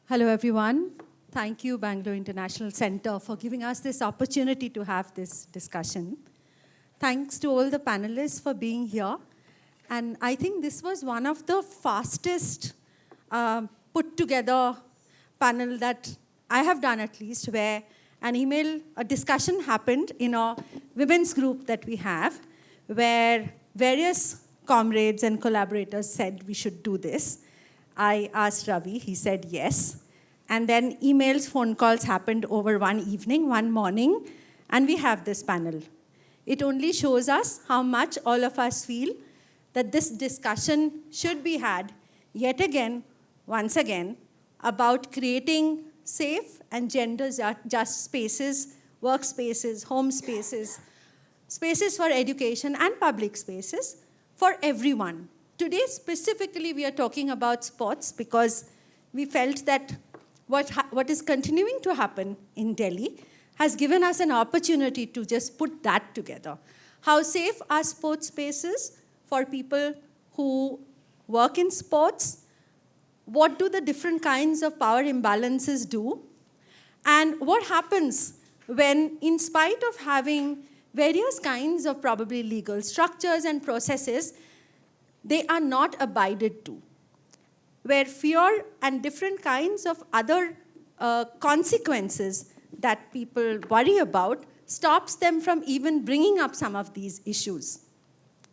Hello, everyone. Thank you, Bangalore International Center, for giving us this opportunity to have this discussion. Thanks to all the panelists for being here. And I think this was one of the fastest put together panel that I have done, at least, where a discussion happened in a women's group that we have, where various comrades and collaborators said we should do this. I asked Ravi, he said yes. And then emails, phone calls happened over one evening, one morning, and we have this panel. It only shows us how much all of us feel that this discussion should be had yet again, once again, about creating safe and gender-just spaces, workspaces, home spaces, spaces for education and public spaces for everyone. Today, specifically, we are talking about sports because we felt that what is continuing to happen in Delhi has given us an opportunity to just put that together. How safe are sports spaces for people who work in sports? What do the different kinds of power imbalances do? And what happens when, in spite of having various kinds of probably legal structures and processes, they are not abided to, where fear and different kinds of other consequences that people worry about stops them from even bringing up some of these issues.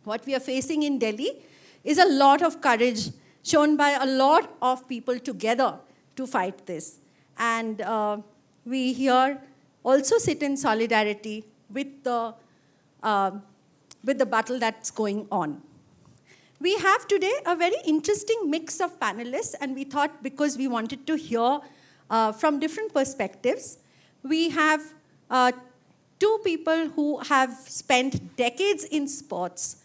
What we are facing in Delhi is a lot of courage shown by a lot of people together to fight this. And we here also sit in solidarity with the battle that's going on. We have today a very interesting mix of panelists, and we thought because we wanted to hear from different perspectives, we have two people who have spent decades in sports,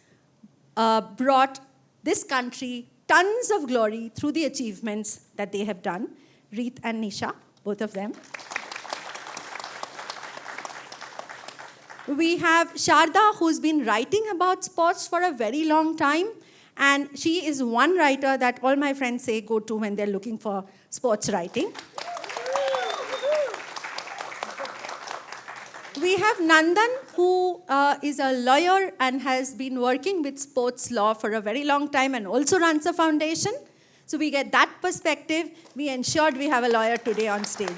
brought this country tons of glory through the achievements that they have done, Reet and Nisha, both of them. We have Sharda, who's been writing about sports for a very long time, and she is one writer that all my friends say go to when they're looking for sports writing. We have Nandan, who is a lawyer and has been working with sports law for a very long time and also runs a foundation. So we get that perspective. We ensured we have a lawyer today on stage.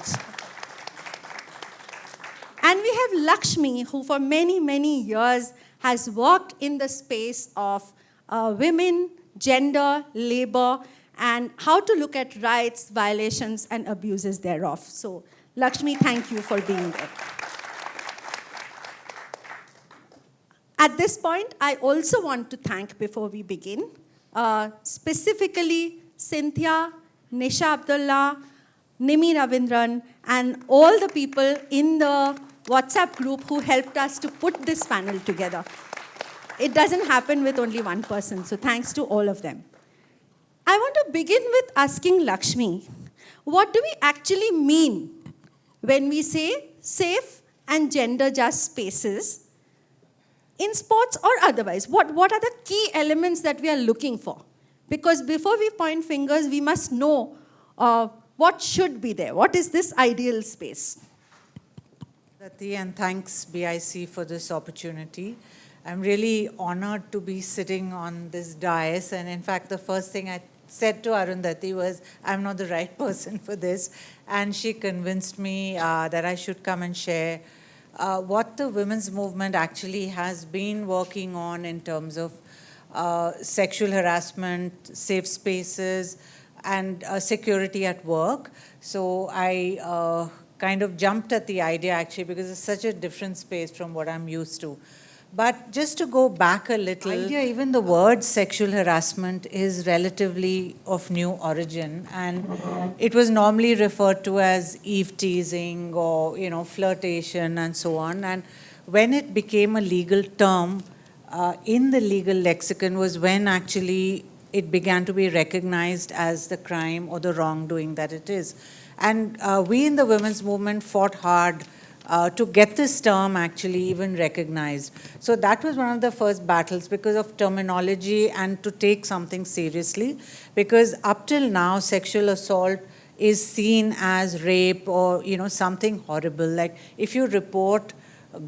And we have Lakshmi, who for many, many years has worked in the space of women, gender, labor, and how to look at rights, violations, and abuses thereof. So Lakshmi, thank you for being there. At this point, I also want to thank, before we begin, specifically Cynthia, Nisha Abdullah, Nimi Ravindran, and all the people in the WhatsApp group who helped us to put this panel together. It doesn't happen with only one person, so thanks to all of them. I want to begin with asking Lakshmi, what do we actually mean when we say safe and gender-just spaces in sports or otherwise? What are the key elements that we are looking for? Because before we point fingers, we must know what should be there. What is this ideal space? Dati, and thanks BIC for this opportunity. I'm really honored to be sitting on this dais, and in fact the first thing I said to Arundhati was, I'm not the right person for this, and she convinced me that I should come and share what the women's movement actually has been working on in terms of sexual harassment, safe spaces, and security at work. So I kind of jumped at the idea actually because it's such a different space from what I'm used to. But just to go back a little, even the word sexual harassment is relatively of new origin, and it was normally referred to as eve teasing or flirtation and so on. And when it became a legal term in the legal lexicon was when actually it began to be recognized as the crime or the wrongdoing that it is. And we in the women's movement fought hard to get this term actually even recognized. So that was one of the first battles because of terminology and to take something seriously. Because up till now, sexual assault is seen as rape or, something horrible. Like if you report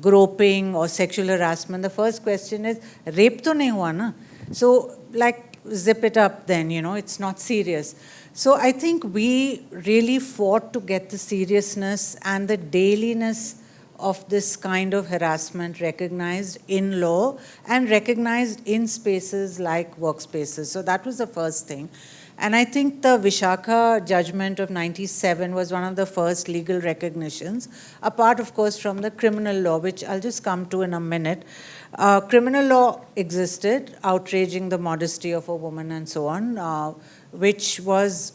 groping or sexual harassment, the first question is, rape to nahi hua na? So like, zip it up then, it's not serious. So I think we really fought to get the seriousness and the dailiness of this kind of harassment recognized in law and recognized in spaces like workspaces. So that was the first thing. And I think the Vishakha judgment of 97 was one of the first legal recognitions, apart, of course, from the criminal law, which I'll just come to in a minute. Criminal law existed, outraging the modesty of a woman and so on, which was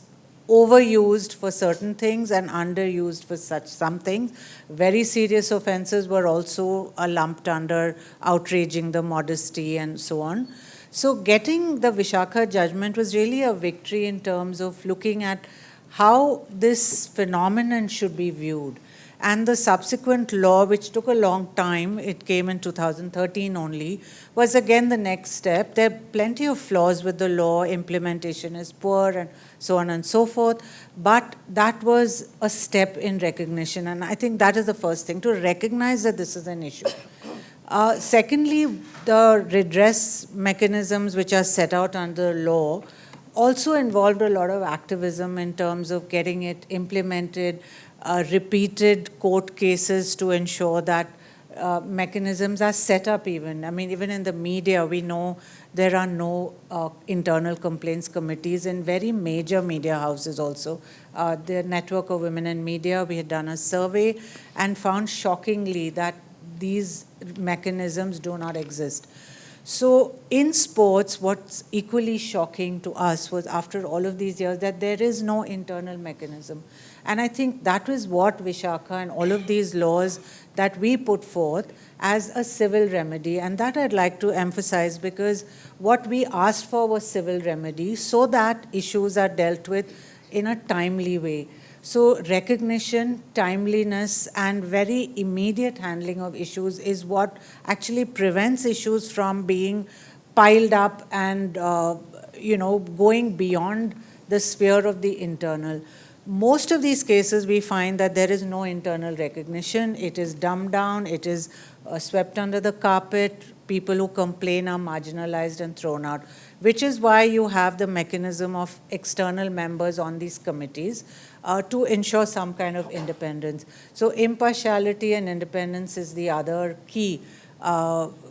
overused for certain things and underused for some things. Very serious offenses were also lumped under outraging the modesty and so on. So getting the Vishakha judgment was really a victory in terms of looking at how this phenomenon should be viewed. And the subsequent law, which took a long time, it came in 2013 only, was again the next step. There are plenty of flaws with the law, implementation is poor and so on and so forth, but that was a step in recognition, and I think that is the first thing, to recognize that this is an issue. Secondly, the redress mechanisms which are set out under law also involved a lot of activism in terms of getting it implemented, repeated court cases to ensure that mechanisms are set up even. I mean, even in the media, we know there are no internal complaints committees in very major media houses also. The Network of Women in Media, we had done a survey and found shockingly that these mechanisms do not exist. So in sports, what's equally shocking to us was after all of these years that there is no internal mechanism. And I think that was what Vishakha and all of these laws that we put forth as a civil remedy. And that I'd like to emphasize, because what we asked for was civil remedy so that issues are dealt with in a timely way. So recognition, timeliness, and very immediate handling of issues is what actually prevents issues from being piled up and going beyond the sphere of the internal. Most of these cases, we find that there is no internal recognition. It is dumbed down. It is swept under the carpet. People who complain are marginalized and thrown out, which is why you have the mechanism of external members on these committees to ensure some kind of independence. So impartiality and independence is the other key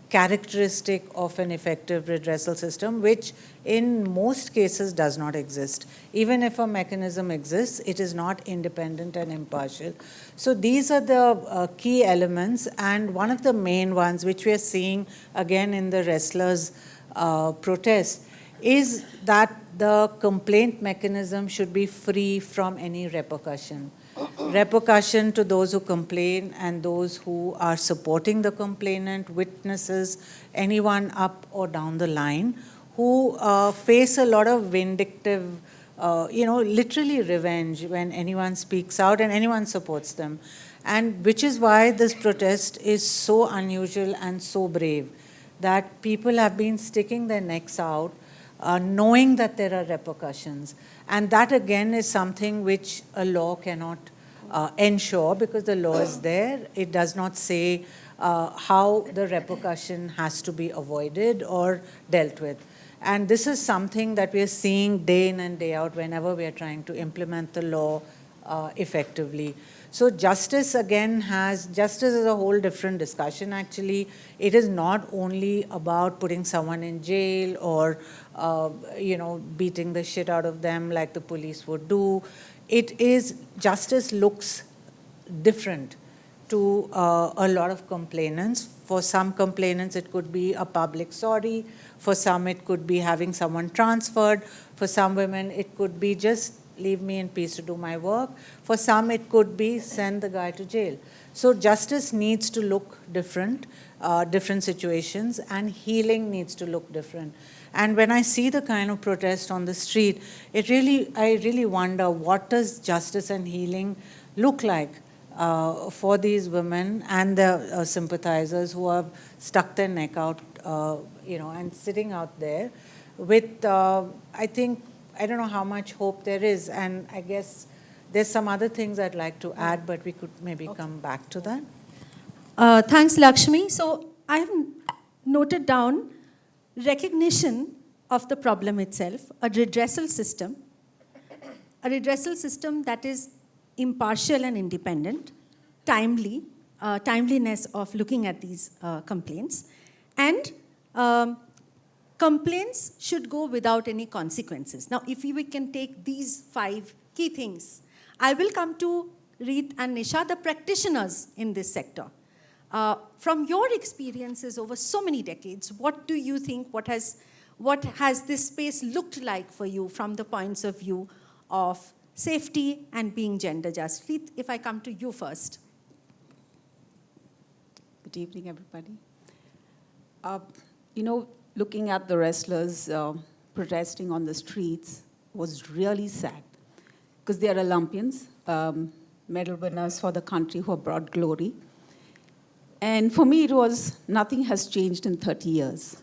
characteristic of an effective redressal system, which in most cases does not exist. Even if a mechanism exists, it is not independent and impartial. So these are the key elements, and one of the main ones, which we are seeing again in the wrestlers' protest, is that the complaint mechanism should be free from any repercussion. Repercussion to those who complain and those who are supporting the complainant, witnesses, anyone up or down the line, who face a lot of vindictive, literally revenge when anyone speaks out and anyone supports them. And which is why this protest is so unusual and so brave, that people have been sticking their necks out, knowing that there are repercussions. And that again is something which a law cannot ensure, because the law is there. It does not say how the repercussion has to be avoided or dealt with. And this is something that we are seeing day in and day out whenever we are trying to implement the law effectively. So justice again justice is a whole different discussion actually. It is not only about putting someone in jail or beating the shit out of them like the police would do. It is, justice looks different to a lot of complainants. For some complainants, it could be a public sorry. For some, it could be having someone transferred. For some women, it could be just leave me in peace to do my work. For some, it could be send the guy to jail. So justice needs to look different, different situations, and healing needs to look different. And when I see the kind of protest on the street, I really wonder, what does justice and healing look like for these women and the sympathizers who have stuck their neck out, and sitting out there with, I don't know how much hope there is. And I guess There's some other things I'd like to add, but we could maybe come back to that. Thanks, Lakshmi. So I have noted down recognition of the problem itself, a redressal system that is impartial and independent, timeliness of looking at these complaints, and complaints should go without any consequences. Now, if we can take these 5 key things, I will come to Reet and Nisha, the practitioners in this sector. From your experiences over so many decades, what do you think, what has this space looked like for you from the points of view of safety and being gender just? Reet, if I come to you first. Good evening, everybody. Looking at the wrestlers protesting on the streets was really sad, because they are Olympians, medal winners for the country who have brought glory. And for me, it was nothing has changed in 30 years.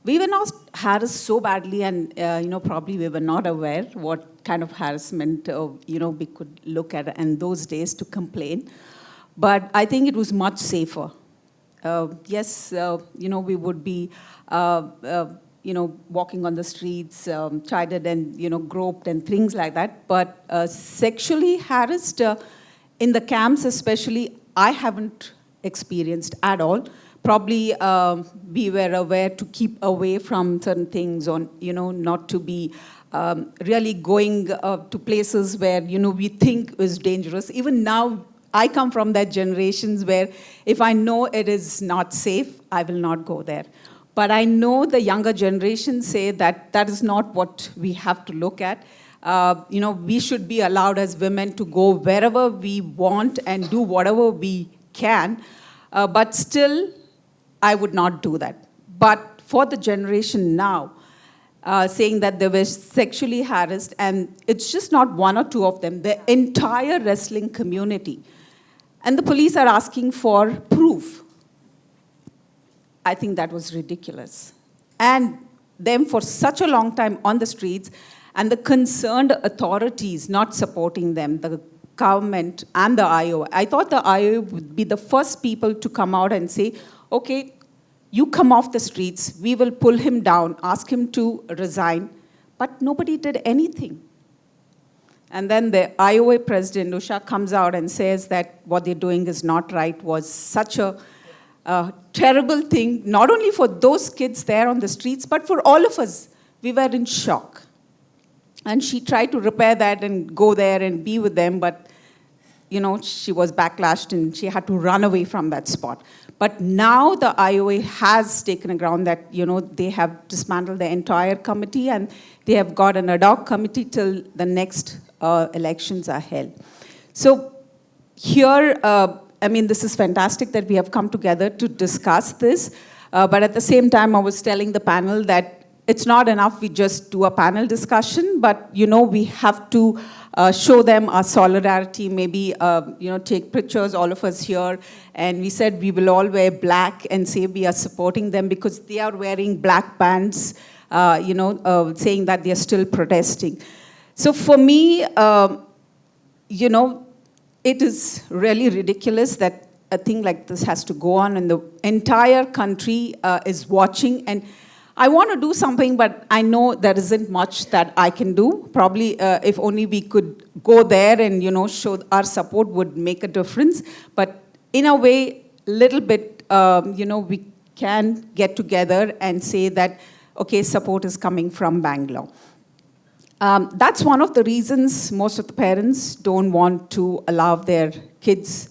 We were not harassed so badly, and probably we were not aware what kind of harassment we could look at in those days to complain. But I think it was much safer. Yes, we would be, walking on the streets, chided and, groped and things like that. But sexually harassed in the camps especially, I haven't experienced at all. Probably we were aware to keep away from certain things, or, not to be really going to places where, we think is dangerous. Even now, I come from that generations where if I know it is not safe, I will not go there. But I know the younger generations say that that is not what we have to look at. We should be allowed as women to go wherever we want and do whatever we can. But still, I would not do that. But for the generation now, saying that they were sexually harassed, and it's just not 1 or 2 of them, the entire wrestling community. And the police are asking for proof. I think that was ridiculous. And them for such a long time on the streets, and the concerned authorities not supporting them, the government and the IOA. I thought the IOA would be the first people to come out and say, okay, you come off the streets, we will pull him down, ask him to resign. But nobody did anything. And then the IOA president, Usha, comes out and says that what they're doing is not right, was such a terrible thing, not only for those kids there on the streets, but for all of us. We were in shock. And she tried to repair that and go there and be with them, but, she was backlashed and she had to run away from that spot. But now the IOA has taken a ground that, they have dismantled the entire committee, and they have got an ad hoc committee till the next elections are held. So here, this is fantastic that we have come together to discuss this. But at the same time, I was telling the panel that it's not enough we just do a panel discussion, but, we have to show them our solidarity, maybe, take pictures, all of us here. And we said we will all wear black and say we are supporting them because they are wearing black bands, saying that they are still protesting. So for me, it is really ridiculous that a thing like this has to go on, and the entire country is watching. And I want to do something, but I know there isn't much that I can do. Probably if only we could go there and, show our support would make a difference. But in a way, little bit, we can get together and say that, okay, support is coming from Bangalore. That's one of the reasons most of the parents don't want to allow their kids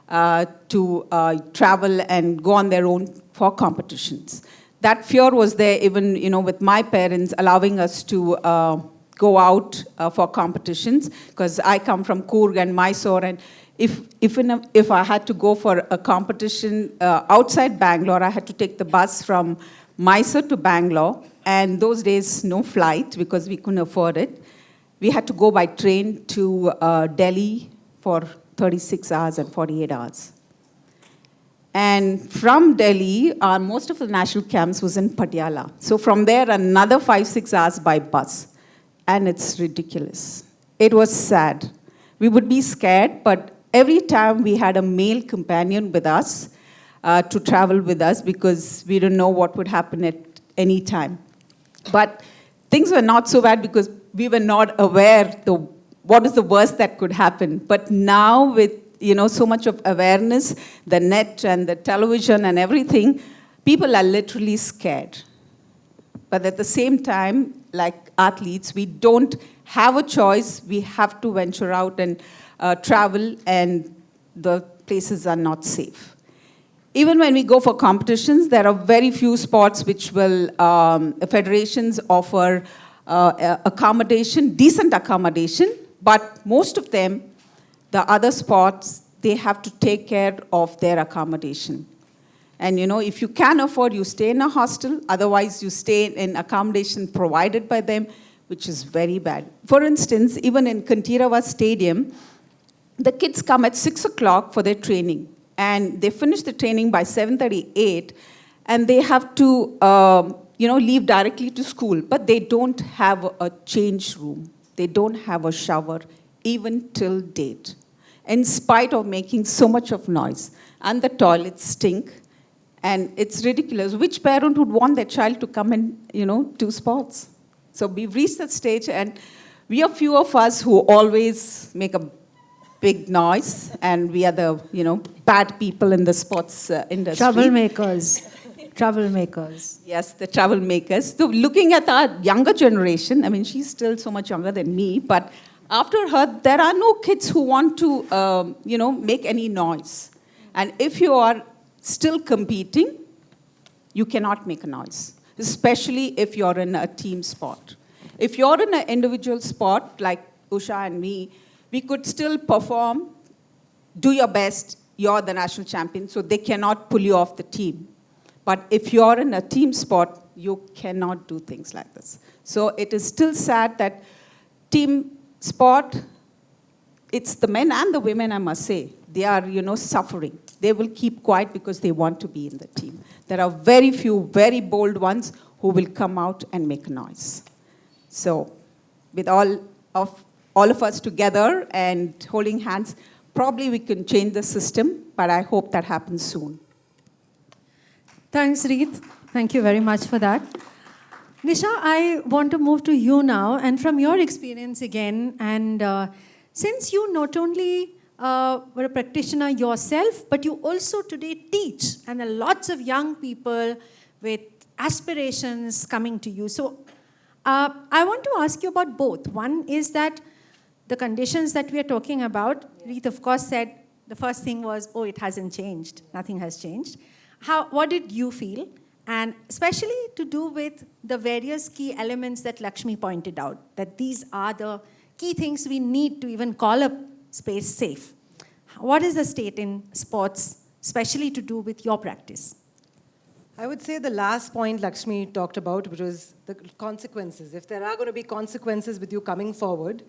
to travel and go on their own for competitions. That fear was there even, with my parents allowing us to go out for competitions, because I come from Coorg and Mysore, and if I had to go for a competition outside Bangalore, I had to take the bus from Mysore to Bangalore, and those days no flight because we couldn't afford it. We had to go by train to Delhi for 36 hours and 48 hours. And from Delhi, most of the national camps was in Patiala. So from there, another 5-6 hours by bus. And it's ridiculous. it was sad. We would be scared, but every time we had a male companion with us to travel with us because we didn't know what would happen at any time. But things were not so bad because we were not aware what is the worst that could happen. But now with so much of awareness, the net and the television and everything, people are literally scared. But at the same time, like athletes, we don't have a choice. We have to venture out and travel, and the places are not safe. Even when we go for competitions, there are very few sports which will, federations offer accommodation, decent accommodation, but most of them, the other sports, they have to take care of their accommodation. And if you can afford, you stay in a hostel, otherwise you stay in accommodation provided by them, which is very bad. For instance, even in Kantirava Stadium, the kids come at 6 o'clock for their training, and they finish the training by 7:38, and they have to leave directly to school, but they don't have a change room. They don't have a shower, even till date, in spite of making so much of noise. And the toilets stink, and it's ridiculous. Which parent would want their child to come and, do sports? So we've reached that stage, and we are few of us who always make a big noise, and we are the, bad people in the sports industry. Troublemakers. Yes, the troublemakers. So looking at our younger generation, I mean, she's still so much younger than me, but after her, there are no kids who want to, make any noise. And if you are still competing, you cannot make a noise, especially if you're in a team sport. If you're in an individual sport, like Usha and me, we could still perform, do your best, you're the national champion, so they cannot pull you off the team. But if you're in a team sport, you cannot do things like this. So it is still sad that team sport, it's the men and the women, I must say, they are, suffering. They will keep quiet because they want to be in the team. There are very few, very bold ones who will come out and make noise. So with all of us together and holding hands, probably we can change the system, but I hope that happens soon. Thanks, Reet. Thank you very much for that. Nisha, I want to move to you now, and from your experience again, and since you not only were a practitioner yourself, but you also today teach, and there are lots of young people with aspirations coming to you. So I want to ask you about both. One is that the conditions that we are talking about, Reet, of course, said the first thing was, oh, it hasn't changed. Nothing has changed. What did you feel? And especially to do with the various key elements that Lakshmi pointed out, that these are the key things we need to even call a space safe. What is the state in sports, especially to do with your practice? I would say the last point Lakshmi talked about, which was the consequences. If there are going to be consequences with you coming forward.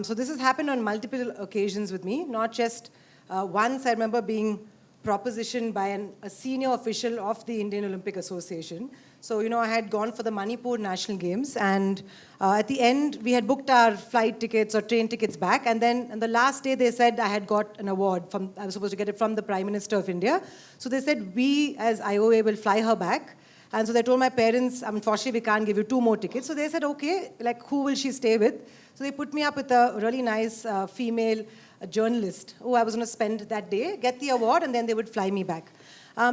So this has happened on multiple occasions with me, not just once. I remember being propositioned by a senior official of the Indian Olympic Association. So, I had gone for the Manipur National Games, and at the end, we had booked our flight tickets or train tickets back, and then on the last day, they said I had got an award. I was supposed to get it from the Prime Minister of India. So they said, we as IOA will fly her back. And so they told my parents, unfortunately, we can't give you 2 more tickets. So they said, okay, who will she stay with? So they put me up with a really nice female journalist who I was going to spend that day, get the award, and then they would fly me back.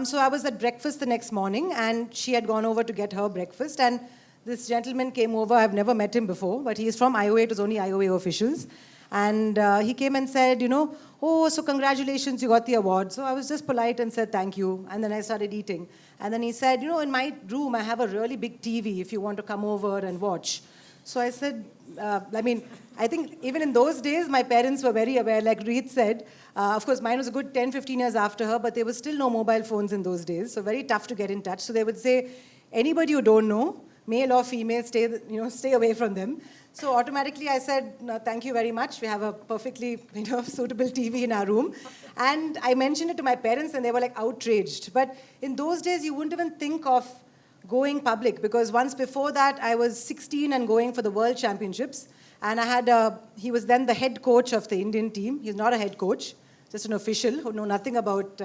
So I was at breakfast the next morning, and she had gone over to get her breakfast, and this gentleman came over. I've never met him before, but he is from IOA. It was only IOA officials. And he came and said, oh, so congratulations, you got the award. So I was just polite and said, thank you. And then I started eating. And then he said, in my room, I have a really big TV if you want to come over and watch. So I said, I think even in those days, my parents were very aware. Like Reet said, of course, mine was a good 10, 15 years after her, but there was still no mobile phones in those days, so very tough to get in touch. So they would say, anybody you don't know, male or female, stay away from them. So automatically I said, no, thank you very much. We have a perfectly suitable TV in our room. And I mentioned it to my parents, and they were outraged. But in those days, you wouldn't even think of going public, because once before that, I was 16 and going for the World Championships. And he was then the head coach of the Indian team. He's not a head coach, just an official who knew nothing about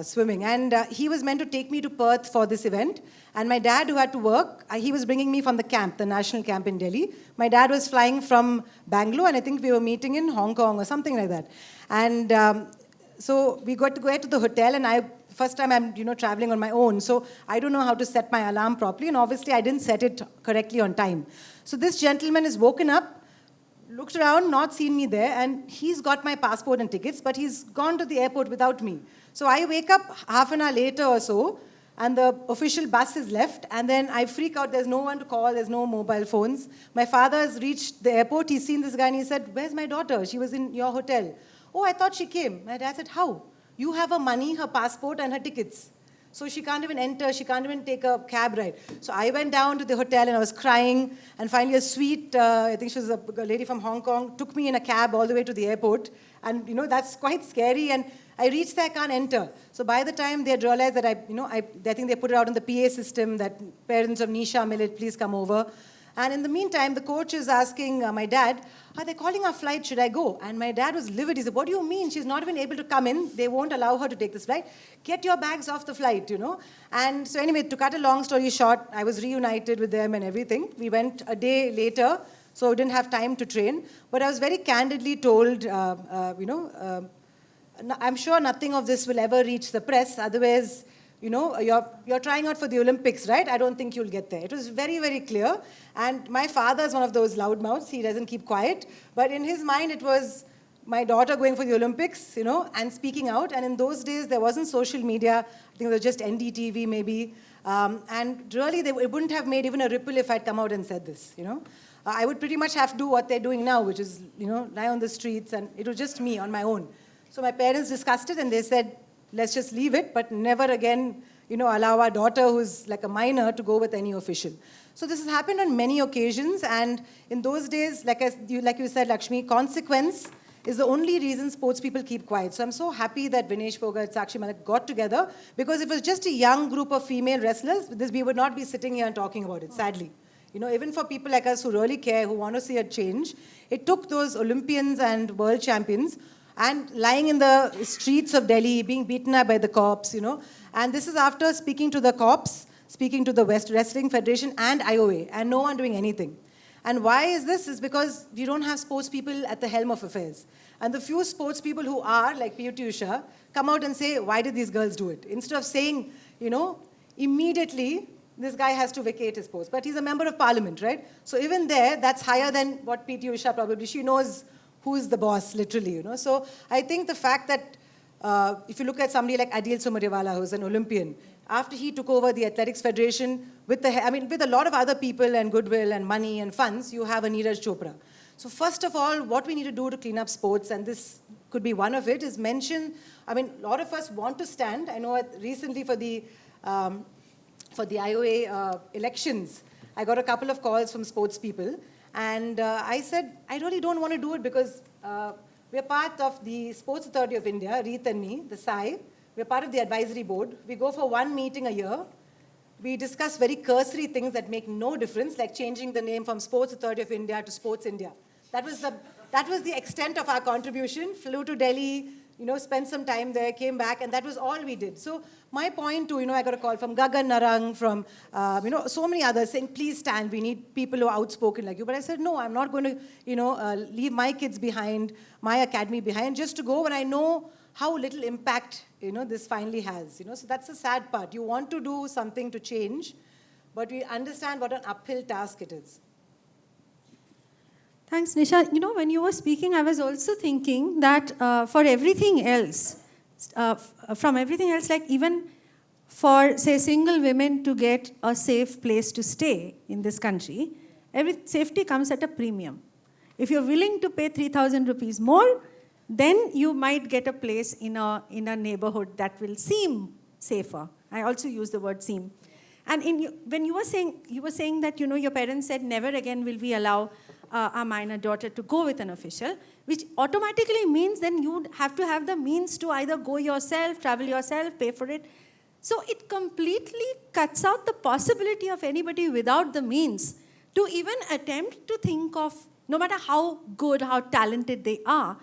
swimming. And he was meant to take me to Perth for this event. And my dad, who had to work, he was bringing me from the camp, the national camp in Delhi. My dad was flying from Bangalore, and I think we were meeting in Hong Kong or something like that. And so we got to go to the hotel, and first time I'm traveling on my own, so I don't know how to set my alarm properly, and obviously I didn't set it correctly on time. So this gentleman is woken up, looked around, not seen me there, and he's got my passport and tickets, but he's gone to the airport without me. So I wake up half an hour later or so, and the official bus is left, and then I freak out. There's no one to call, there's no mobile phones. My father has reached the airport, he's seen this guy, and he said, "Where's my daughter? She was in your hotel." "Oh, I thought she came." My dad said, "How? You have her money, her passport, and her tickets. So she can't even enter, she can't even take a cab ride." So I went down to the hotel and I was crying. And finally a sweet, I think she was a lady from Hong Kong, took me in a cab all the way to the airport. And that's quite scary. And I reached there, I can't enter. So by the time they had realized that I think they put it out on the PA system that parents of Nisha Millet, please come over. And in the meantime, the coach is asking my dad, "Are they calling our flight? Should I go?" And my dad was livid. He said, "What do you mean? She's not even able to come in. They won't allow her to take this flight. Get your bags off the flight, And so anyway, to cut a long story short, I was reunited with them and everything. We went a day later, so I didn't have time to train. But I was very candidly told, I'm sure nothing of this will ever reach the press. Otherwise, you're trying out for the Olympics, right? I don't think you'll get there. It was very, very clear. And my father is one of those loudmouths. He doesn't keep quiet. But in his mind, it was my daughter going for the Olympics, and speaking out. And in those days, there wasn't social media. I think it was just NDTV maybe. And really, it wouldn't have made even a ripple if I'd come out and said this, I would pretty much have to do what they're doing now, which is, lie on the streets. And it was just me on my own. So my parents discussed it, and they said, let's just leave it, but never again, allow our daughter, who's like a minor, to go with any official. So this has happened on many occasions, and in those days, like you said, Lakshmi, consequence is the only reason sports people keep quiet. So I'm so happy that Vinesh Phogat, Sakshi, Malik got together, because if it was just a young group of female wrestlers, we would not be sitting here and talking about it, sadly. Even for people like us who really care, who want to see a change, it took those Olympians and world champions and lying in the streets of Delhi, being beaten up by the cops, And this is after speaking to the cops, speaking to the West Wrestling Federation and IOA, and no one doing anything. And why is this? Is because we don't have sports people at the helm of affairs. And the few sports people who are, like P.T. Usha, come out and say, why did these girls do it? Instead of saying, immediately, this guy has to vacate his post. But he's a member of parliament, right? So even there, that's higher than what P.T. Usha probably, she knows who's the boss, literally, So I think the fact that if you look at somebody like Adil Sumaryawala, who's an Olympian, after he took over the Athletics Federation, with a lot of other people and goodwill and money and funds, you have a Neeraj Chopra. So first of all, what we need to do to clean up sports, and this could be one of it, is mention, a lot of us want to stand. I know recently for the IOA elections, I got a couple of calls from sports people. And I said, I really don't want to do it because we're part of the Sports Authority of India, Reet and me, the SAI. We're part of the advisory board. We go for one meeting a year. We discuss very cursory things that make no difference, like changing the name from Sports Authority of India to Sports India. That was the extent of our contribution. Flew to Delhi, spent some time there, came back, and that was all we did. So my point too, I got a call from Gagan Narang, from, so many others saying, please stand, we need people who are outspoken like you. But I said, no, I'm not going to, leave my kids behind, my academy behind, just to go when I know how little impact, this finally has. So that's the sad part. You want to do something to change, but we understand what an uphill task it is. Thanks, Nisha. When you were speaking, I was also thinking that for everything else, from everything else, like even for, say, single women to get a safe place to stay in this country, safety comes at a premium. If you're willing to pay 3,000 rupees more, then you might get a place in a neighborhood that will seem safer. I also use the word seem. And when you were saying that, your parents said, never again will we allow a minor daughter to go with an official, which automatically means then you have to have the means to either go yourself, travel yourself, pay for it. So it completely cuts out the possibility of anybody without the means to even attempt to think of no matter how good, how talented they are,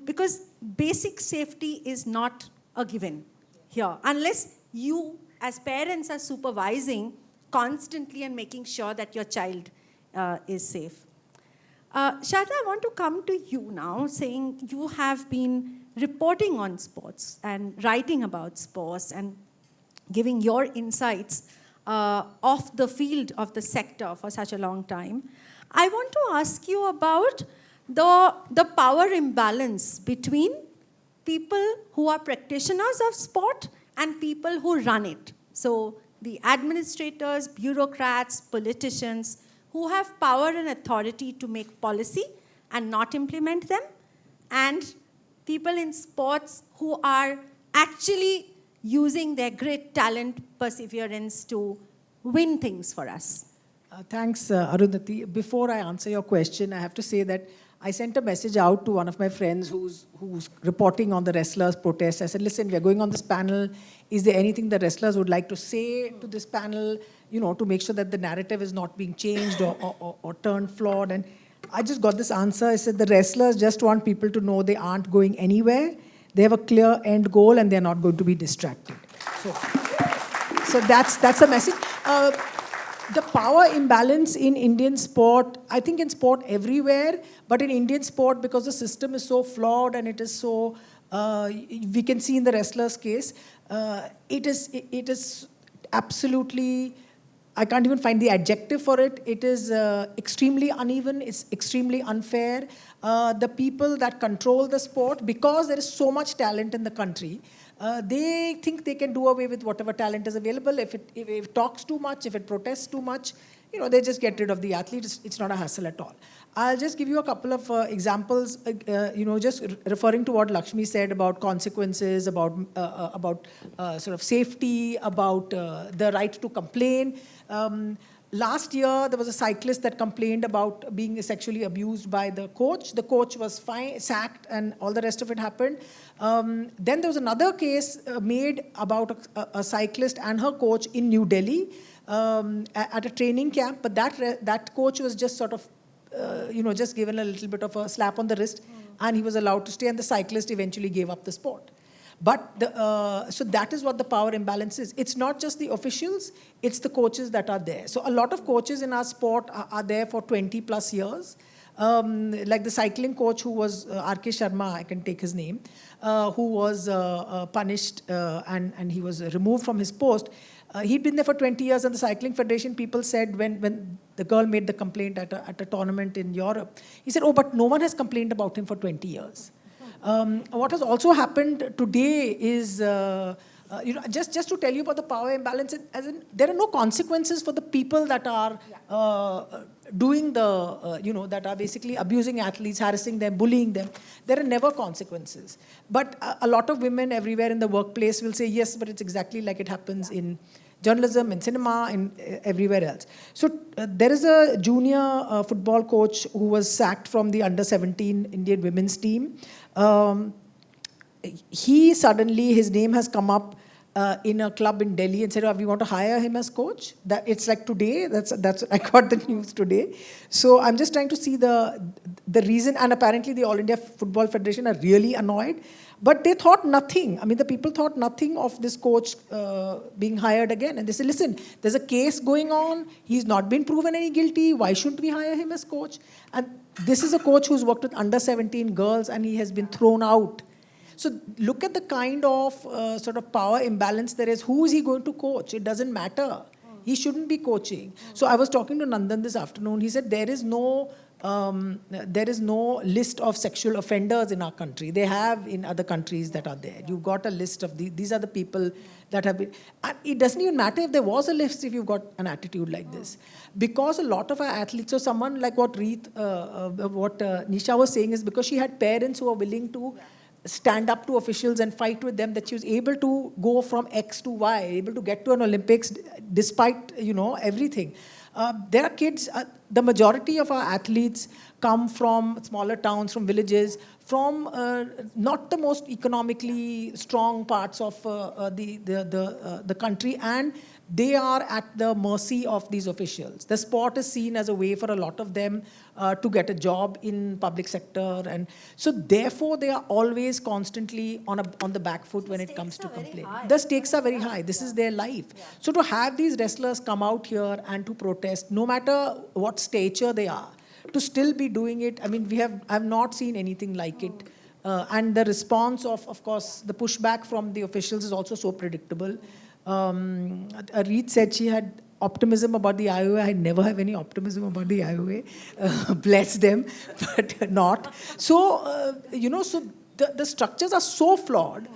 because basic safety is not a given here, unless you as parents are supervising constantly and making sure that your child is safe. Shada, I want to come to you now, saying you have been reporting on sports and writing about sports and giving your insights of the field, of the sector for such a long time. I want to ask you about the power imbalance between people who are practitioners of sport and people who run it. So the administrators, bureaucrats, politicians who have power and authority to make policy and not implement them, and people in sports who are actually using their great talent, perseverance to win things for us. Thanks, Arundhati. Before I answer your question, I have to say that I sent a message out to one of my friends who's reporting on the wrestlers' protest. I said, listen, we're going on this panel. Is there anything the wrestlers would like to say to this panel, to make sure that the narrative is not being changed or turned flawed? And I just got this answer. I said, the wrestlers just want people to know they aren't going anywhere. They have a clear end goal and they're not going to be distracted. So that's a message. The power imbalance in Indian sport, I think in sport everywhere, but in Indian sport, because the system is so flawed and it is so, we can see in the wrestlers' case, it is absolutely, I can't even find the adjective for it. It is extremely uneven, it's extremely unfair. The people that control the sport, because there is so much talent in the country, they think they can do away with whatever talent is available. If it talks too much, if it protests too much, they just get rid of the athlete. It's not a hassle at all. I'll just give you a couple of examples, just referring to what Lakshmi said about consequences, about sort of safety, about the right to complain. Last year, there was a cyclist that complained about being sexually abused by the coach. The coach was sacked, and all the rest of it happened. Then there was another case made about a cyclist and her coach in New Delhi at a training camp, but that coach was just sort of, just given a little bit of a slap on the wrist, and he was allowed to stay, and the cyclist eventually gave up the sport. But so that is what the power imbalance is. It's not just the officials, it's the coaches that are there. So a lot of coaches in our sport are there for 20 plus years. Like the cycling coach who was R.K. Sharma, I can take his name, who was punished and he was removed from his post. He'd been there for 20 years, and the Cycling Federation people said when the girl made the complaint at a tournament in Europe, he said, oh, but no one has complained about him for 20 years. What has also happened today is, just to tell you about the power imbalance, as in, there are no consequences for the people that are doing that are basically abusing athletes, harassing them, bullying them. There are never consequences. But a lot of women everywhere in the workplace will say, yes, but it's exactly like it happens in journalism, in cinema, in everywhere else. So there is a junior football coach who was sacked from the under-17 Indian women's team. His name has come up in a club in Delhi and said, oh, we want to hire him as coach. It's like today, I got the news today. So I'm just trying to see the reason, and apparently the All India Football Federation are really annoyed. But they thought nothing. I mean, the people thought nothing of this coach being hired again. And they said, listen, there's a case going on. He's not been proven any guilty. Why shouldn't we hire him as coach? And this is a coach who's worked with under-17 girls, and he has been thrown out. So look at the kind of sort of power imbalance there is. Who is he going to coach? It doesn't matter. He shouldn't be coaching. So I was talking to Nandan this afternoon. He said there is no list of sexual offenders in our country. They have in other countries that are there. You've got a list of these are the people that have been. And it doesn't even matter if there was a list if you've got an attitude like this. Because a lot of our athletes, so someone like what Nisha was saying is because she had parents who were willing to stand up to officials and fight with them, that she was able to go from X to Y, able to get to an Olympics despite, everything. There are kids, the majority of our athletes come from smaller towns, from villages, from not the most economically strong parts of the country, and they are at the mercy of these officials. The sport is seen as a way for a lot of them to get a job in public sector, and so therefore they are always constantly on the back foot when it comes to complaint. The stakes are very high. This is their life. So to have these wrestlers come out here and to protest, no matter what stature they are, to still be doing it, I mean, I've not seen anything like it. And the response of course, the pushback from the officials is also so predictable. Reed said she had optimism about the IOA. I never have any optimism about the IOA. Bless them, but not. So, so the structures are so flawed.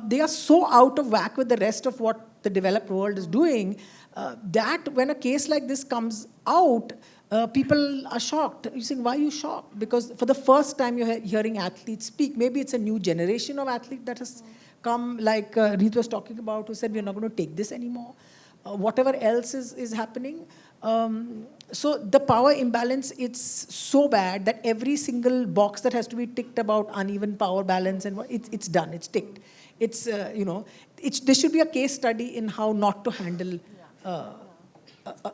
They are so out of whack with the rest of what the developed world is doing that when a case like this comes out, people are shocked. You're saying, why are you shocked? Because for the first time you're hearing athletes speak. Maybe it's a new generation of athletes that has come, like Reet was talking about, who said, we're not going to take this anymore. Whatever else is happening. So the power imbalance, it's so bad that every single box that has to be ticked about uneven power balance, and it's done, it's ticked. It's, there should be a case study in how not to handle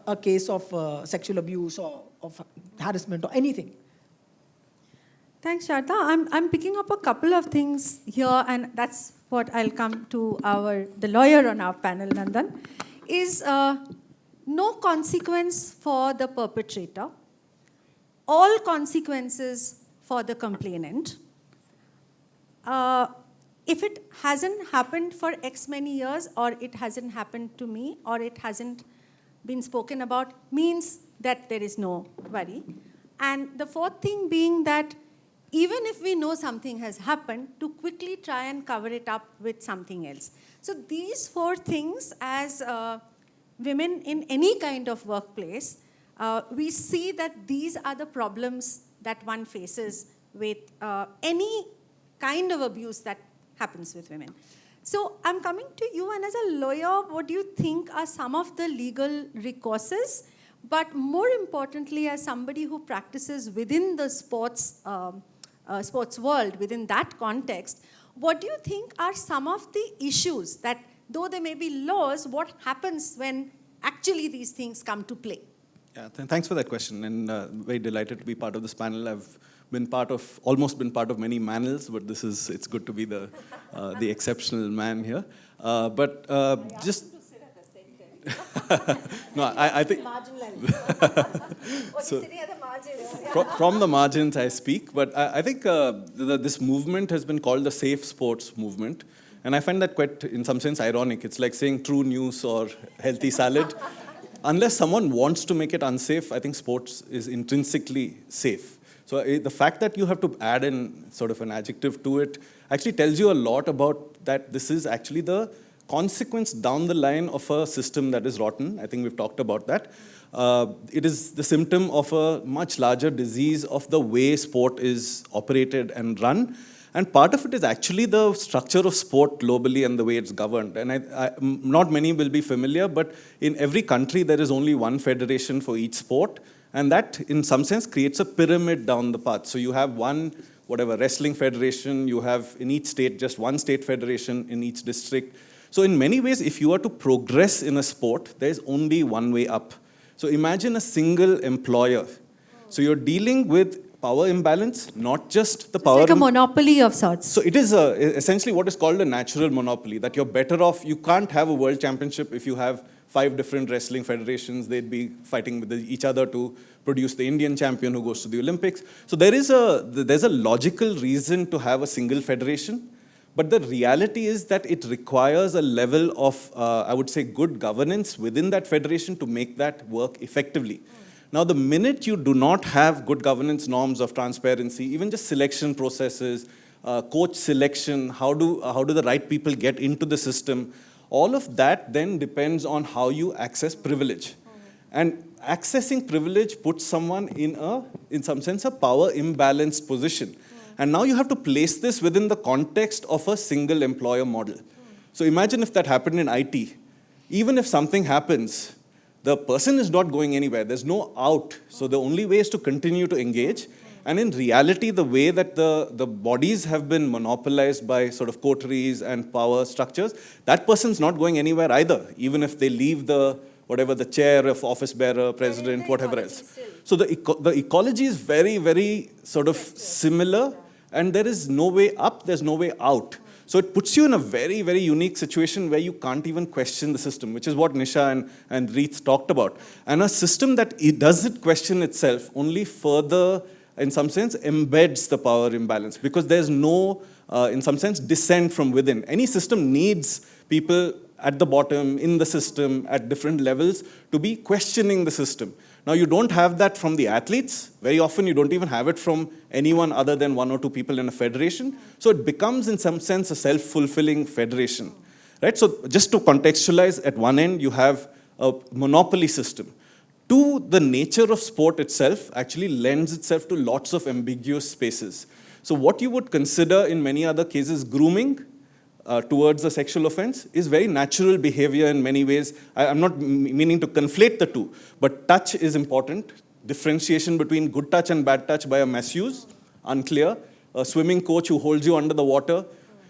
a case of sexual abuse or of harassment or anything. Thanks, Sharda. I'm picking up a couple of things here, and that's what I'll come to the lawyer on our panel, Nandan, is no consequence for the perpetrator, all consequences for the complainant. If it hasn't happened for X many years, or it hasn't happened to me, or it hasn't been spoken about, means that there is no worry. And the fourth thing being that even if we know something has happened, to quickly try and cover it up with something else. So these four things, as women in any kind of workplace, we see that these are the problems that one faces with any kind of abuse that happens with women. So I'm coming to you, and as a lawyer, what do you think are some of the legal recourses? But more importantly, as somebody who practices within the sports world, within that context, what do you think are some of the issues that, though there may be laws, what happens when actually these things come to play? Yeah, thanks for that question, and very delighted to be part of this panel. I've almost been part of many manels, but it's good to be the exceptional man here. Just no, I think so, from the margins I speak, but I think this movement has been called the safe sports movement, and I find that quite, in some sense, ironic. It's like saying true news or healthy salad. Unless someone wants to make it unsafe, I think sports is intrinsically safe. So the fact that you have to add in sort of an adjective to it actually tells you a lot about that this is actually the consequence down the line of a system that is rotten. I think we've talked about that. It is the symptom of a much larger disease of the way sport is operated and run. And part of it is actually the structure of sport globally and the way it's governed. And not many will be familiar, but in every country there is only one federation for each sport. And that, in some sense, creates a pyramid down the path. So you have one, wrestling federation, you have in each state just one state federation in each district. So in many ways, if you are to progress in a sport, there's only one way up. So imagine a single employer. So you're dealing with power imbalance, not just the power... It's like a monopoly of sorts. So it is essentially what is called a natural monopoly, that you're better off. You can't have a world championship if you have 5 different wrestling federations. They'd be fighting with each other to produce the Indian champion who goes to the Olympics. So there's a logical reason to have a single federation. But the reality is that it requires a level of, I would say, good governance within that federation to make that work effectively. Now, the minute you do not have good governance norms of transparency, even just selection processes, coach selection, how do the right people get into the system, all of that then depends on how you access privilege. And accessing privilege puts someone in some sense, a power imbalanced position. And now you have to place this within the context of a single employer model. So imagine if that happened in IT. Even if something happens, the person is not going anywhere. There's no out. So the only way is to continue to engage. And in reality, the way that the bodies have been monopolized by sort of coteries and power structures, that person's not going anywhere either, even if they leave the chair of office bearer, president, whatever else. So the ecology is very, very sort of similar, and there is no way up, there's no way out. So it puts you in a very, very unique situation where you can't even question the system, which is what Nisha and Reeth talked about. And a system that doesn't question itself only further, in some sense, embeds the power imbalance, because there's no, in some sense, dissent from within. Any system needs people at the bottom, in the system, at different levels, to be questioning the system. Now, you don't have that from the athletes. Very often, you don't even have it from anyone other than one or two people in a federation. So it becomes, in some sense, a self-fulfilling federation. Right? So just to contextualize, at one end, you have a monopoly system. Two, the nature of sport itself actually lends itself to lots of ambiguous spaces. So what you would consider in many other cases grooming towards a sexual offense is very natural behavior in many ways. I'm not meaning to conflate the two, but touch is important. Differentiation between good touch and bad touch by a misuse, unclear. A swimming coach who holds you under the water.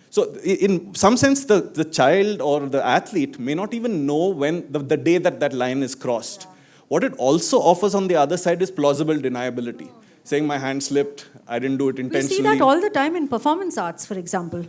So in some sense, the child or the athlete may not even know when the day that line is crossed. Yeah. What it also offers on the other side is plausible deniability. Saying my hand slipped, I didn't do it intentionally. We see that all the time in performance arts, for example.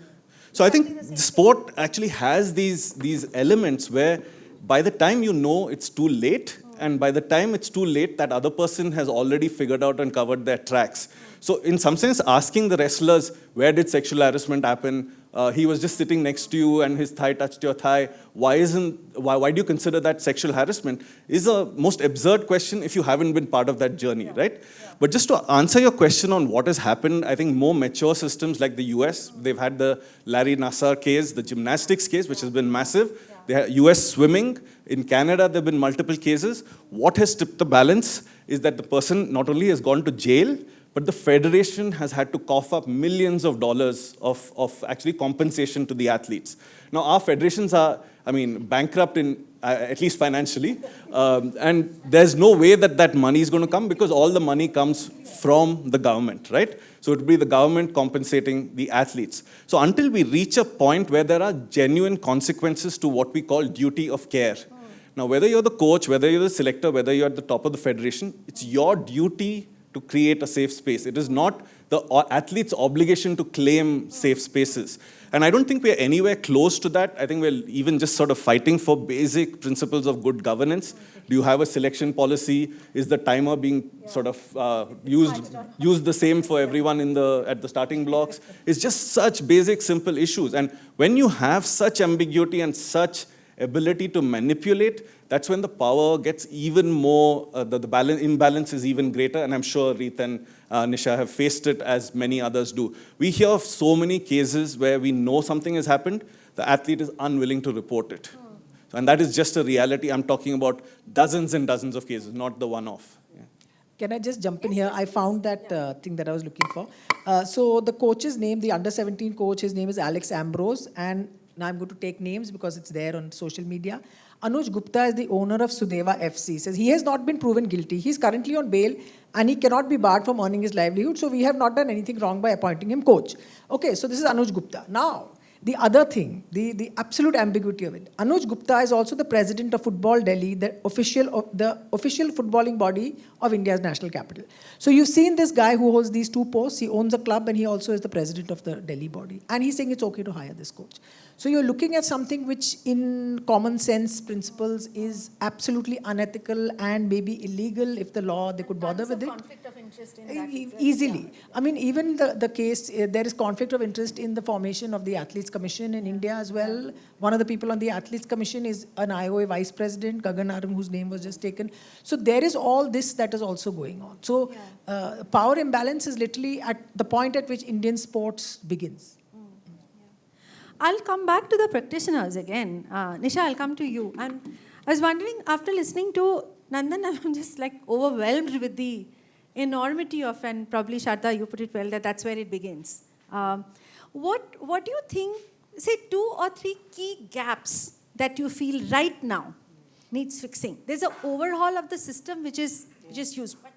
So I think sport actually has these elements where by the time you know it's too late, and by the time it's too late, that other person has already figured out and covered their tracks. So in some sense, asking the wrestlers, where did sexual harassment happen? He was just sitting next to you and his thigh touched your thigh. Why do you consider that sexual harassment? Is a most absurd question if you haven't been part of that journey, right? Yeah. But just to answer your question on what has happened, I think more mature systems like the US, they've had the Larry Nassar case, the gymnastics case, which has been massive. They have US swimming. In Canada, there have been multiple cases. What has tipped the balance is that the person not only has gone to jail, but the federation has had to cough up millions of dollars of actually compensation to the athletes. Now, our federations are, bankrupt in, at least financially. And there's no way that money is going to come because all the money comes from the government, right? So it would be the government compensating the athletes. So until we reach a point where there are genuine consequences to what we call duty of care. Now, whether you're the coach, whether you're the selector, whether you're at the top of the federation, it's your duty to create a safe space. It is not the athlete's obligation to claim safe spaces. And I don't think we're anywhere close to that. I think we're even just sort of fighting for basic principles of good governance. Do you have a selection policy? Is the timer being sort of used the same for everyone at the starting blocks? It's just such basic, simple issues. And when you have such ambiguity and such ability to manipulate, that's when the power gets even more, the imbalance is even greater, and I'm sure Reeth and Nisha have faced it as many others do. We hear of so many cases where we know something has happened, the athlete is unwilling to report it. And that is just a reality. I'm talking about dozens and dozens of cases, not the one-off. Yeah. Can I just jump in here? I found that thing that I was looking for. So the coach's name, the under-17 coach, his name is Alex Ambrose, and now I'm going to take names because it's there on social media. Anuj Gupta is the owner of Sudeva FC. Says he has not been proven guilty. He's currently on bail and he cannot be barred from earning his livelihood. So we have not done anything wrong by appointing him coach. Okay, so this is Anuj Gupta. Now, the other thing, the absolute ambiguity of it. Anuj Gupta is also the president of Football Delhi, the official footballing body of India's national capital. So you've seen this guy who holds these two posts. He owns a club and he also is the president of the Delhi body. And he's saying it's okay to hire this coach. So you're looking at something which in common sense principles is absolutely unethical and maybe illegal if the law, they could bother with it. Conflict of interest in that easily. Yeah. I mean, even the case, there is conflict of interest in the formation of the Athletes Commission in India as well. One of the people on the Athletes Commission is an IOA vice president, Gagan Aram, whose name was just taken. So there is all this that is also going on. So power imbalance is literally at the point at which Indian sports begins. I'll come back to the practitioners again. Nisha, I'll come to you. And I was wondering, after listening to Nandan, I'm just like overwhelmed with the enormity of, and probably Sharda, you put it well, that's where it begins. What do you think, say 2 or 3 key gaps that you feel right now needs fixing. There's an overhaul of the system which is used. But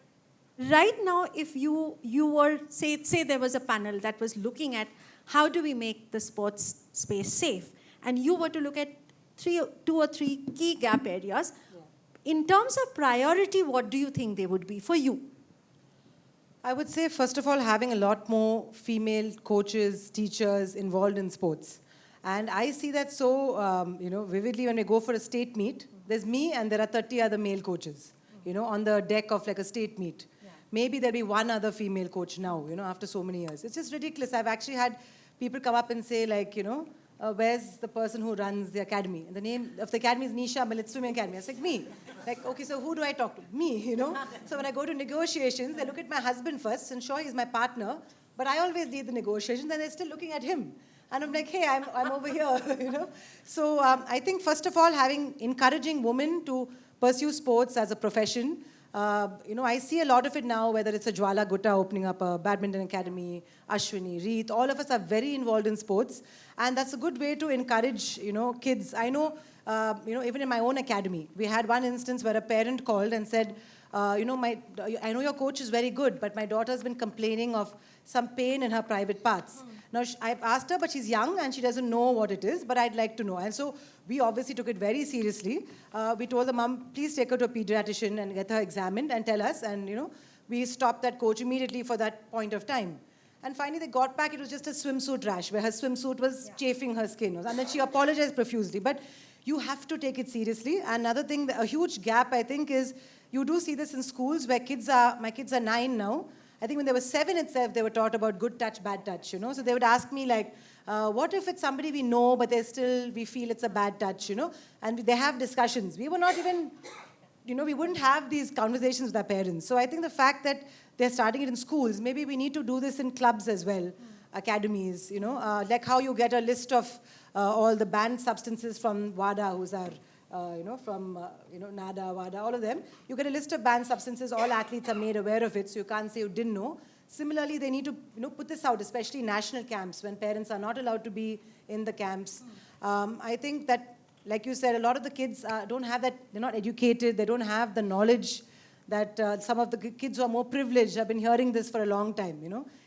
right now, if you were, say there was a panel that was looking at how do we make the sports space safe, and you were to look at two or three key gap areas, in terms of priority, what do you think they would be for you? I would say, first of all, having a lot more female coaches, teachers involved in sports. And I see that so, vividly when we go for a state meet. There's me and there are 30 other male coaches, on the deck of like a state meet. Yeah. Maybe there'll be one other female coach now, after so many years. It's just ridiculous. I've actually had people come up and say like, where's the person who runs the academy? And the name of the academy is Nisha Malik Swimming Academy. I was like, me. Like, okay, so who do I talk to? Me, So when I go to negotiations, they look at my husband first, and sure, he's my partner, but I always lead the negotiations, and they're still looking at him. And I'm like, hey, I'm over here, So I think, first of all, encouraging women to pursue sports as a profession. I see a lot of it now, whether it's a Jwala Gutta opening up a badminton academy, Ashwini, Reet, all of us are very involved in sports. And that's a good way to encourage, kids. I know, even in my own academy, we had one instance where a parent called and said, I know your coach is very good, but my daughter's been complaining of some pain in her private parts. Now, I've asked her, but she's young and she doesn't know what it is, but I'd like to know. And so we obviously took it very seriously. We told the mom, please take her to a pediatrician and get her examined and tell us. And, we stopped that coach immediately for that point of time. And finally, they got back. It was just a swimsuit rash where her swimsuit was chafing her skin. And then she apologized profusely. But you have to take it seriously. Another thing, a huge gap, I think, is you do see this in schools where my kids are 9 now. I think when they were 7 itself, they were taught about good touch, bad touch, So they would ask me like, what if it's somebody we know, but we feel it's a bad touch, And they have discussions. We were not even, we wouldn't have these conversations with our parents. So I think the fact that they're starting it in schools, maybe we need to do this in clubs as well, academies, like how you get a list of all the banned substances from WADA, who's our NADA, WADA, all of them. You get a list of banned substances. All athletes are made aware of it, so you can't say you didn't know. Similarly, they need to put this out, especially national camps, when parents are not allowed to be in the camps. I think that, like you said, a lot of the kids don't have that, they're not educated, they don't have the knowledge that some of the kids who are more privileged have been hearing this for a long time,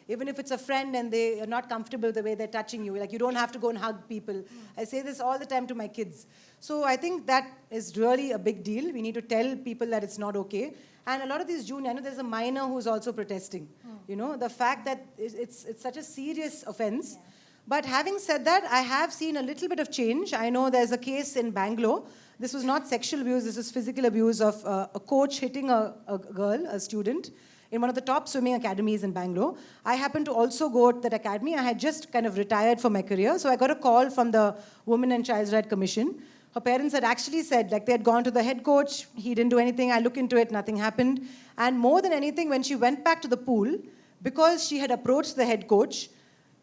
Even if it's a friend and they are not comfortable the way they're touching you, like you don't have to go and hug people. I say this all the time to my kids. So I think that is really a big deal. We need to tell people that it's not okay. And a lot of these junior, I know there's a minor who's also protesting. The fact that it's such a serious offense. Yeah. But having said that, I have seen a little bit of change. I know there's a case in Bangalore. This was not sexual abuse, this was physical abuse of a coach hitting a girl, a student, in one of the top swimming academies in Bangalore. I happened to also go to that academy. I had just kind of retired from my career, so I got a call from the Women and Child's Rights Commission. Her parents had actually said, like, they had gone to the head coach, he didn't do anything, I looked into it, nothing happened. And more than anything, when she went back to the pool, because she had approached the head coach,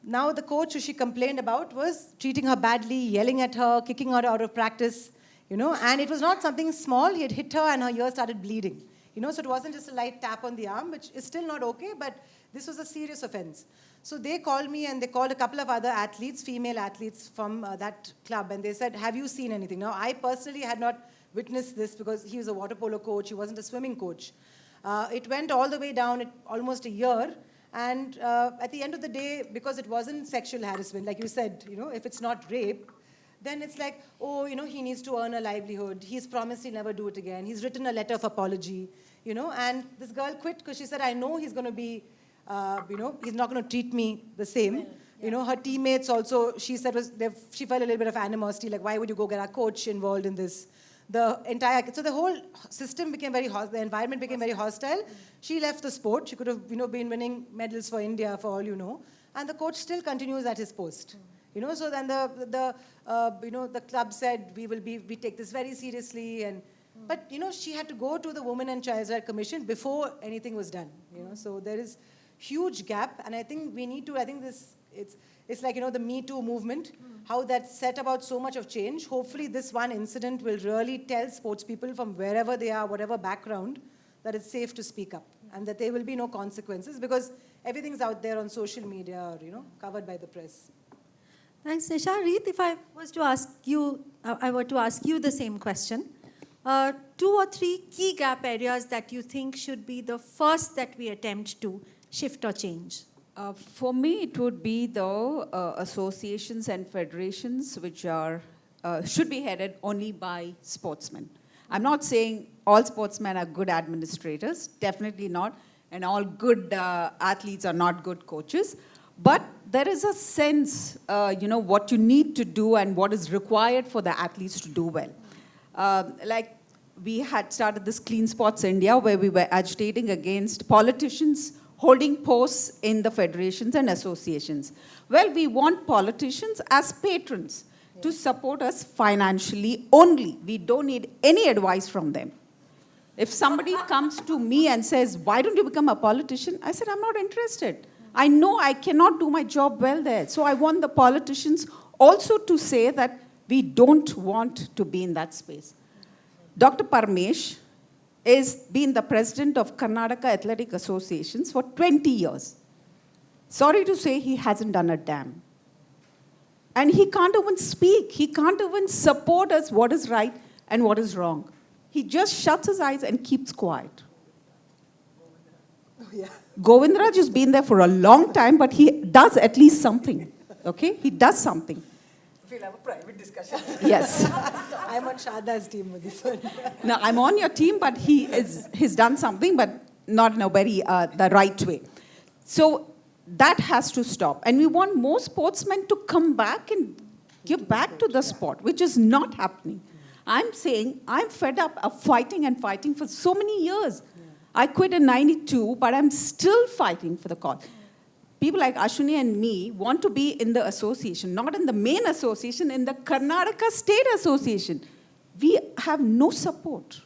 now the coach who she complained about was treating her badly, yelling at her, kicking her out of practice, and it was not something small. He had hit her and her ear started bleeding. So it wasn't just a light tap on the arm, which is still not okay, but this was a serious offense. So they called me and they called a couple of other athletes, female athletes from that club, and they said, have you seen anything? Now, I personally had not witnessed this because he was a water polo coach, he wasn't a swimming coach. It went all the way down almost a year, and at the end of the day, because it wasn't sexual harassment, like you said, if it's not rape, then it's like, he needs to earn a livelihood. He's promised he'll never do it again. He's written a letter of apology, and this girl quit because she said, I know he's going to be, he's not going to treat me the same. Well, her teammates also, she said, she felt a little bit of animosity, like, why would you go get our coach involved in this? So the whole system became very hostile, the environment became very hostile. She left the sport. She could have, been winning medals for India, for all you know. And the coach still continues at his post. So then the club said, we take this very seriously. But, she had to go to the Women and Child's Rights Commission before anything was done. So there is huge gap. And I think we need to, it's like, the Me Too movement, how that set about so much of change. Hopefully this one incident will really tell sports people from wherever they are, whatever background, that it's safe to speak up and that there will be no consequences because everything's out there on social media or, covered by the press. Thanks, Nisha. Reet, if I were to ask you the same question, 2 or 3 key gap areas that you think should be the first that we attempt to shift or change? For me, it would be the associations and federations which are should be headed only by sportsmen. I'm not saying all sportsmen are good administrators, definitely not, and all good athletes are not good coaches. But there is a sense, what you need to do and what is required for the athletes to do well. Like we had started this Clean Sports India where we were agitating against politicians holding posts in the federations and associations. Well, we want politicians as patrons to support us financially only. We don't need any advice from them. If somebody comes to me and says, why don't you become a politician? I said, I'm not interested. I know I cannot do my job well there. So I want the politicians also to say that we don't want to be in that space. Dr. Parmesh is been the president of Karnataka Athletic Associations for 20 years. Sorry to say, he hasn't done a damn. And he can't even speak. He can't even support us what is right and what is wrong. He just shuts his eyes and keeps quiet. Govindraj has been there for a long time, but he does at least something. Okay? He does something. We'll have a private discussion. Yes. I'm on Shada's team with this one. No, I'm on your team, but he's done something, but not in a very the right way. So that has to stop. And we want more sportsmen to come back and give back to the sport, which is not happening. I'm saying I'm fed up of fighting and fighting for so many years. I quit in 92, but I'm still fighting for the cause. People like Ashwini and me want to be in the association, not in the main association, in the Karnataka State Association. We have no support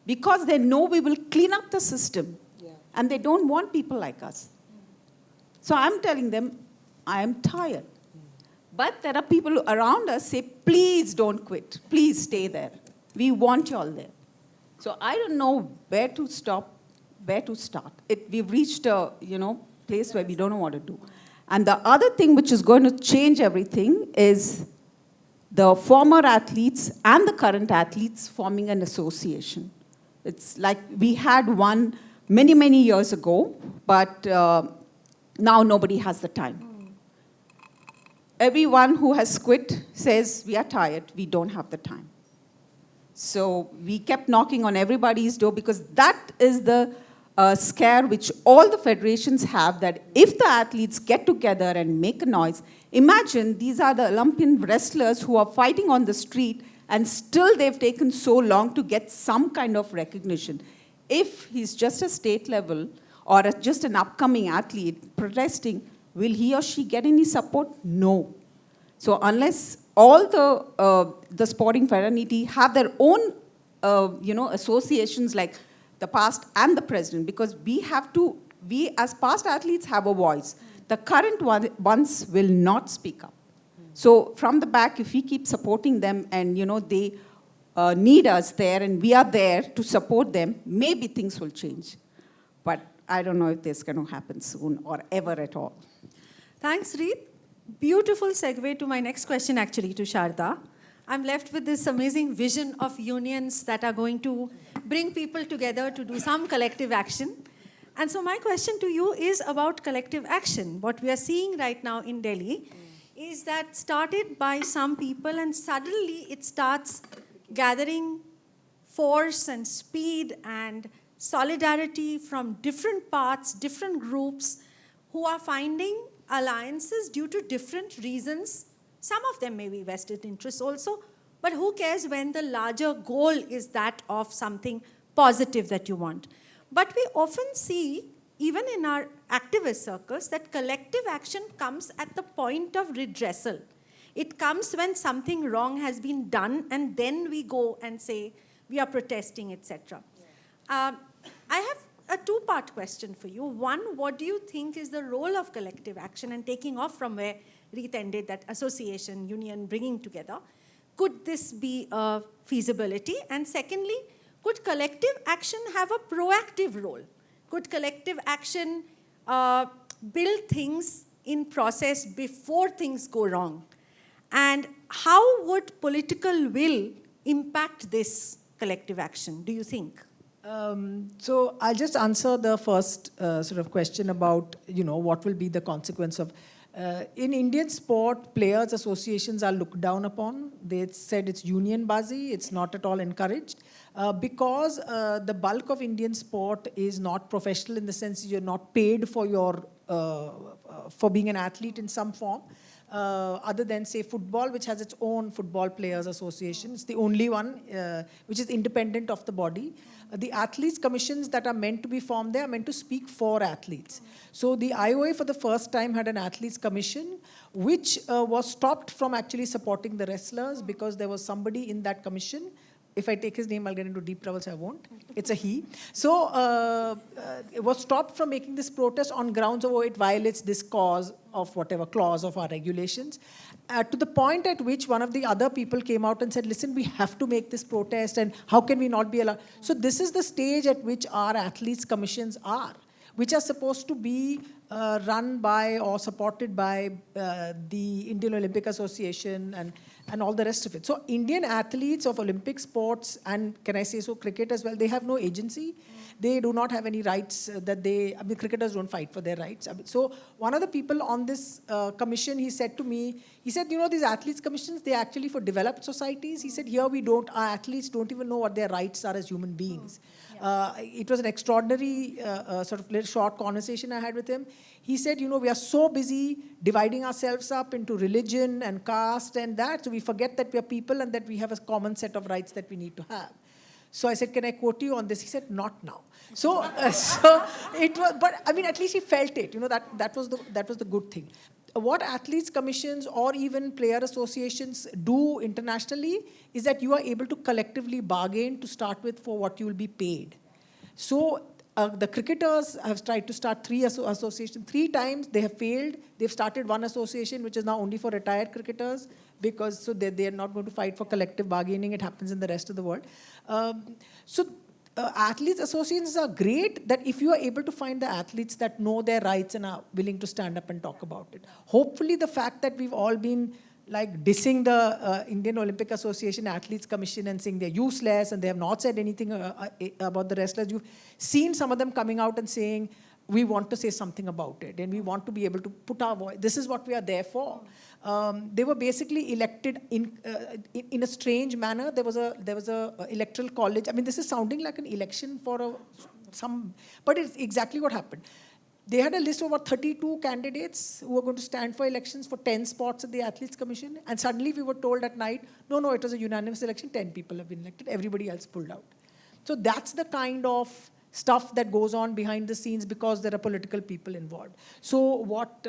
because they know we will clean up the system and they don't want people like us. So I'm telling them, I am tired. But there are people around us say, please don't quit. Please stay there. We want you all there. So I don't know where to stop, where to start. We've reached a, place where we don't know what to do. And the other thing which is going to change everything is the former athletes and the current athletes forming an association. It's like we had one many, many years ago, but now nobody has the time. Everyone who has quit says, we are tired, we don't have the time. So we kept knocking on everybody's door because that is the scare which all the federations have, that if the athletes get together and make a noise, imagine these are the Olympian wrestlers who are fighting on the street and still they've taken so long to get some kind of recognition. If he's just a state level or just an upcoming athlete protesting, will he or she get any support? No. So unless all the sporting fraternity have their own, associations like the past and the present, because we as past athletes have a voice. The current ones will not speak up. So from the back, if we keep supporting them and, they need us there and we are there to support them, maybe things will change. But I don't know if this is going to happen soon or ever at all. Thanks, Reet. Beautiful segue to my next question, actually, to Sharda. I'm left with this amazing vision of unions that are going to bring people together to do some collective action. And so my question to you is about collective action. What we are seeing right now in Delhi is that started by some people and suddenly it starts gathering force and speed and solidarity from different parts, different groups who are finding alliances due to different reasons. Some of them may be vested interests also, but who cares when the larger goal is that of something positive that you want. But we often see, even in our activist circles, that collective action comes at the point of redressal. It comes when something wrong has been done, and then we go and say, we are protesting, etc. I have a two-part question for you. One, what do you think is the role of collective action, and taking off from where Reet ended, that association, union, bringing together? Could this be a feasibility? And secondly, could collective action have a proactive role? Could collective action build things in process before things go wrong? And how would political will impact this collective action, do you think? So I'll just answer the first sort of question about, what will be the consequence of. In Indian sport, players' associations are looked down upon. They said it's union-bazi, it's not at all encouraged. Because the bulk of Indian sport is not professional in the sense you're not paid for for being an athlete in some form. Other than, say, football, which has its own football players association. It's the only one which is independent of the body. The athletes commissions that are meant to be formed there are meant to speak for athletes. So the IOA for the first time had an athletes commission which was stopped from actually supporting the wrestlers because there was somebody in that commission. If I take his name, I'll get into deep trouble, so I won't. It's a he. So it was stopped from making this protest on grounds of, it violates this cause of whatever clause of our regulations. To the point at which one of the other people came out and said, listen, we have to make this protest, and how can we not be allowed? So this is the stage at which our athletes' commissions are, which are supposed to be run by or supported by the Indian Olympic Association and all the rest of it. So Indian athletes of Olympic sports, and can I say so, cricket as well, they have no agency. They do not have any rights cricketers don't fight for their rights. So one of the people on this commission, he said to me, these athletes commissions, they're actually for developed societies. He said, here our athletes don't even know what their rights are as human beings. It was an extraordinary sort of little short conversation I had with him. He said, we are so busy dividing ourselves up into religion and caste and that, so we forget that we are people and that we have a common set of rights that we need to have. So I said, can I quote you on this? He said, not now. So it was, but I mean, at least he felt it. That was the good thing. What athletes commissions or even player associations do internationally is that you are able to collectively bargain to start with for what you will be paid. So the cricketers have tried to start 3 associations. 3 times they have failed. They've started one association which is now only for retired cricketers because they are not going to fight for collective bargaining. It happens in the rest of the world. Athletes associations are great that if you are able to find the athletes that know their rights and are willing to stand up and talk about it. Hopefully the fact that we've all been like dissing the Indian Olympic Association Athletes Commission and saying they're useless and they have not said anything about the wrestlers. You've seen some of them coming out and saying, we want to say something about it and we want to be able to put our voice. This is what we are there for. They were basically elected in a strange manner. There was a electoral college. I mean, this is sounding like an election for but it's exactly what happened. They had a list of about 32 candidates who were going to stand for elections for 10 spots at the Athletes Commission. And suddenly we were told at night, no, it was a unanimous election. 10 people have been elected. Everybody else pulled out. So that's the kind of stuff that goes on behind the scenes because there are political people involved. So what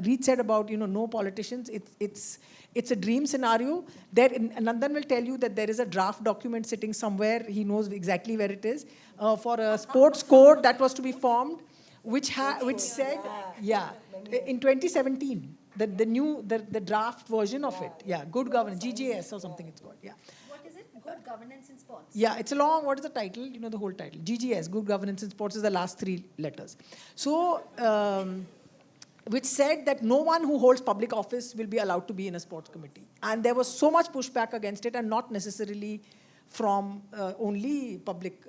Reed said about, no politicians, it's a dream scenario. Nandan will tell you that there is a draft document sitting somewhere. He knows exactly where it is for a sports code that was to be formed. Which said, in 2017, the draft version of it, good governance, GGS or something it's called, What is it? Good governance in sports. Yeah, it's a long, what is the title? The whole title. GGS, good governance in sports is the last 3 letters. So, which said that no one who holds public office will be allowed to be in a sports committee. And there was so much pushback against it and not necessarily from only public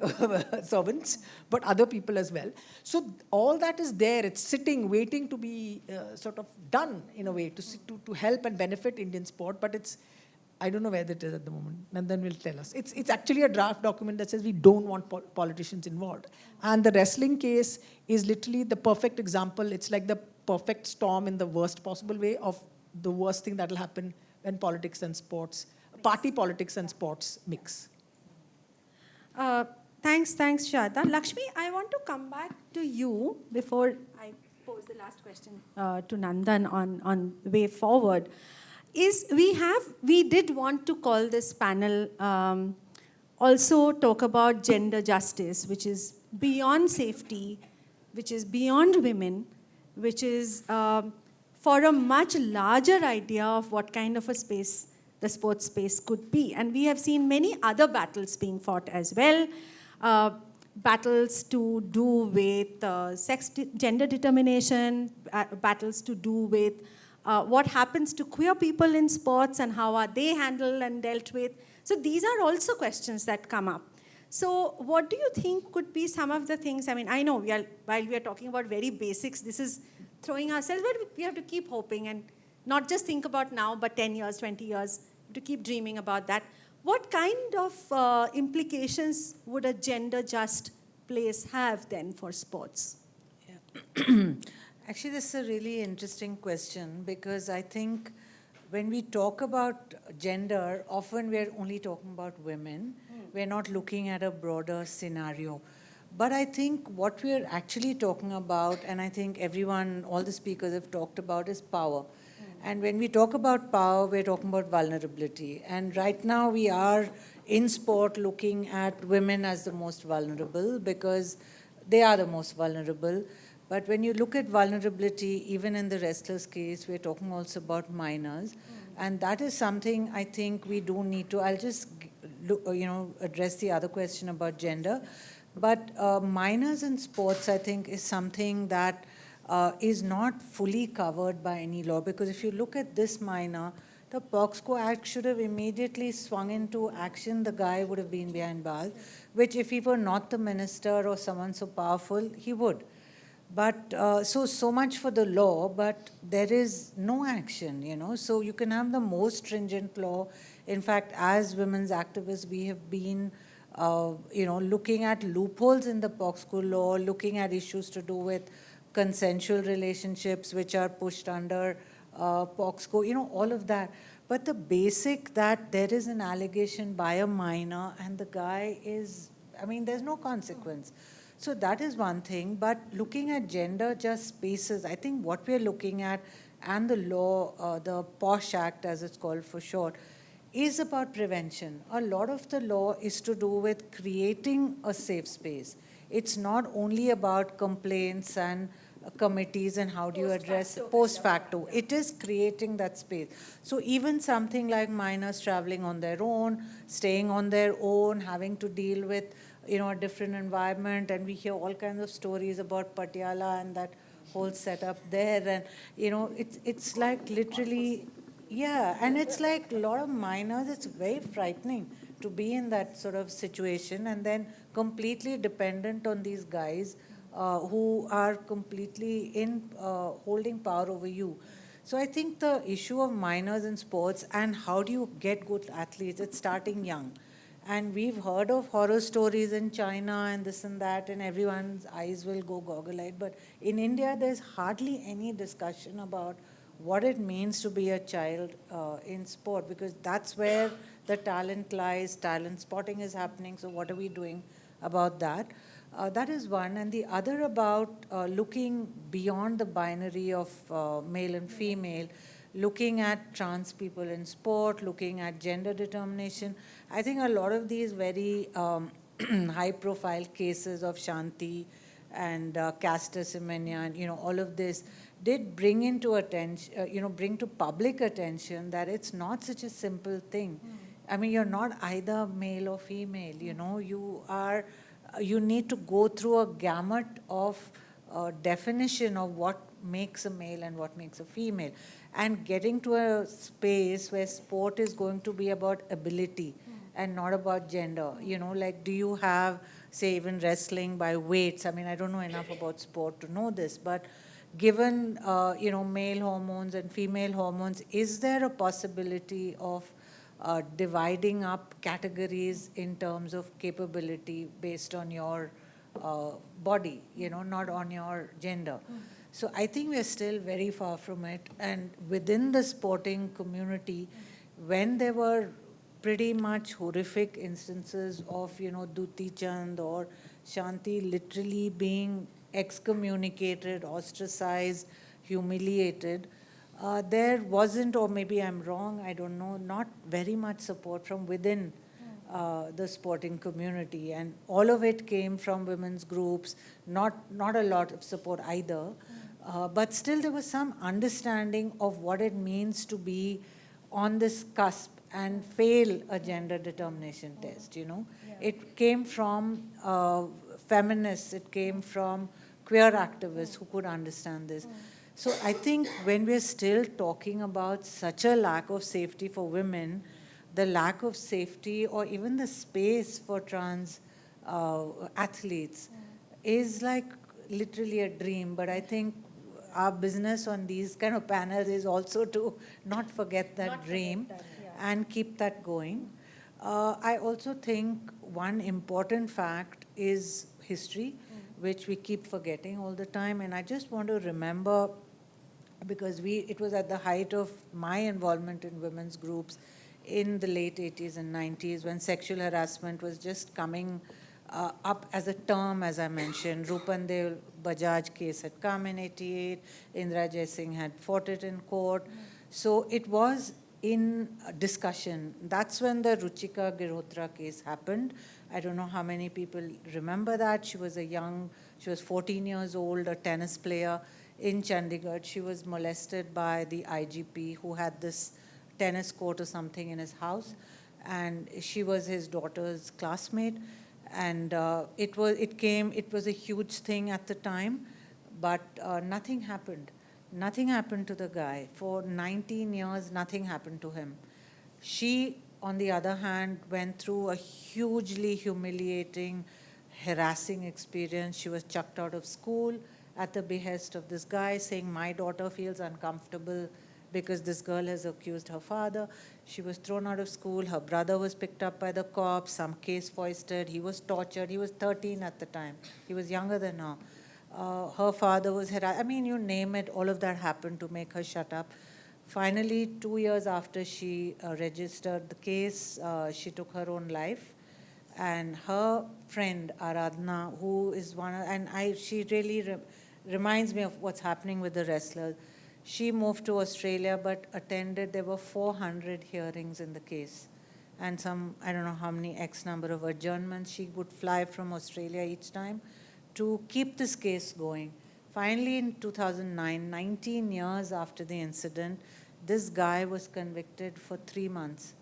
servants, but other people as well. So all that is there. It's sitting, waiting to be sort of done in a way to help and benefit Indian sport. But I don't know where that is at the moment. Nandan will tell us. It's actually a draft document that says we don't want politicians involved. And the wrestling case is literally the perfect example. It's like the perfect storm in the worst possible way of the worst thing that will happen when politics and sports party politics and sports mix. Thanks, Shada. Lakshmi, I want to come back to you before I pose the last question to Nandan on the way forward. We did want to call this panel also talk about gender justice, which is beyond safety, which is beyond women, which is for a much larger idea of what kind of a space the sports space could be. And we have seen many other battles being fought as well. Battles to do with gender determination, battles to do with what happens to queer people in sports and how are they handled and dealt with. So these are also questions that come up. So what do you think could be some of the things? I mean, I know while we are talking about very basics, this is throwing ourselves, but we have to keep hoping and not just think about now, but 10 years, 20 years, to keep dreaming about that. What kind of implications would a gender-just place have then for sports? Yeah. Actually, this is a really interesting question because I think when we talk about gender, often we're only talking about women. We're not looking at a broader scenario. But I think what we're actually talking about, and I think everyone, all the speakers have talked about, is power. And when we talk about power, we're talking about vulnerability. And right now we are in sport looking at women as the most vulnerable because they are the most vulnerable. But when you look at vulnerability, even in the wrestlers' case, we're talking also about minors. And that is something I think we do need to, I'll just address the other question about gender. But minors in sports, I think, is something that is not fully covered by any law. Because if you look at this minor, the POXCO Act should have immediately swung into action. The guy would have been behind bars, which if he were not the minister or someone so powerful, he would. But so much for the law, but there is no action, So you can have the most stringent law. In fact, as women's activists, we have been, looking at loopholes in the POXCO law, looking at issues to do with consensual relationships, which are pushed under POXCO, all of that. But the basic that there is an allegation by a minor and the guy is, there's no consequence. So that is one thing, but looking at gender-just spaces, I think what we're looking at, and the law, the POSH Act as it's called for short, is about prevention. A lot of the law is to do with creating a safe space. It's not only about complaints and committees and how do you address post facto. It is creating that space. So even something like minors traveling on their own, staying on their own, having to deal with a different environment, and we hear all kinds of stories about Patiala and that whole setup there, and it's like literally, yeah, and it's like a lot of minors, it's very frightening to be in that sort of situation and then completely dependent on these guys who are completely in holding power over you. So I think the issue of minors in sports and how do you get good athletes, it's starting young. And we've heard of horror stories in China and this and that, and everyone's eyes will go goggle-eyed. But in India, there's hardly any discussion about what it means to be a child in sport, because that's where the talent lies, talent spotting is happening, so what are we doing about that? That is one. And the other about looking beyond the binary of male and female, looking at trans people in sport, looking at gender determination. I think a lot of these very high-profile cases of Shanti and Caster Semenya and all of this did bring into attention, bring to public attention that it's not such a simple thing. You're not either male or female. You need to go through a gamut of definition of what makes a male and what makes a female. And getting to a space where sport is going to be about ability and not about gender. Like, do you have, say, even wrestling by weights? I don't know enough about sport to know this, but given, male hormones and female hormones, is there a possibility of dividing up categories in terms of capability based on your body, not on your gender? So I think we're still very far from it. And within the sporting community, when there were pretty much horrific instances of, Duti Chand or Shanti literally being excommunicated, ostracized, humiliated, there wasn't, or maybe I'm wrong, I don't know, not very much support from within the sporting community. And all of it came from women's groups, not a lot of support either. But still there was some understanding of what it means to be on this cusp and fail a gender determination test, It came from feminists, it came from queer activists who could understand this. So I think when we're still talking about such a lack of safety for women, the lack of safety or even the space for trans athletes is like literally a dream. But I think our business on these kind of panels is also to not forget that dream and keep that going. I also think one important fact is history, which we keep forgetting all the time. And I just want to remember, because it was at the height of my involvement in women's groups in the late 80s and 90s, when sexual harassment was just coming up as a term, as I mentioned. Rupandev Bajaj case had come in 88, Indira Jai Singh had fought it in court. So it was in discussion. That's when the Ruchika Girotra case happened. I don't know how many people remember that. She was 14 years old, a tennis player in Chandigarh. She was molested by the IGP, who had this tennis court or something in his house, and she was his daughter's classmate. And it was a huge thing at the time, but nothing happened. Nothing happened to the guy. For 19 years, nothing happened to him. She, on the other hand, went through a hugely humiliating, harassing experience. She was chucked out of school at the behest of this guy, saying, my daughter feels uncomfortable because this girl has accused her father. She was thrown out of school. Her brother was picked up by the cops, some case foisted. He was tortured. He was 13 at the time. He was younger than her. Her father was harassed. I mean, you name it, all of that happened to make her shut up. Finally, 2 years after she registered the case, she took her own life. And her friend, Aradhana, who is she really reminds me of what's happening with the wrestlers. She moved to Australia, but there were 400 hearings in the case. And I don't know how many X number of adjournments. She would fly from Australia each time to keep this case going. Finally, in 2009, 19 years after the incident, this guy was convicted for 3 months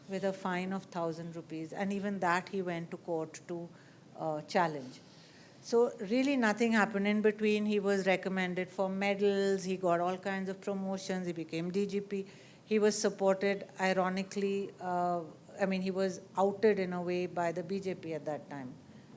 with a fine of 1,000 rupees. And even that he went to court to challenge. So really nothing happened in between. He was recommended for medals. He got all kinds of promotions. He became DGP. He was supported, ironically, he was outed in a way by the BJP at that time,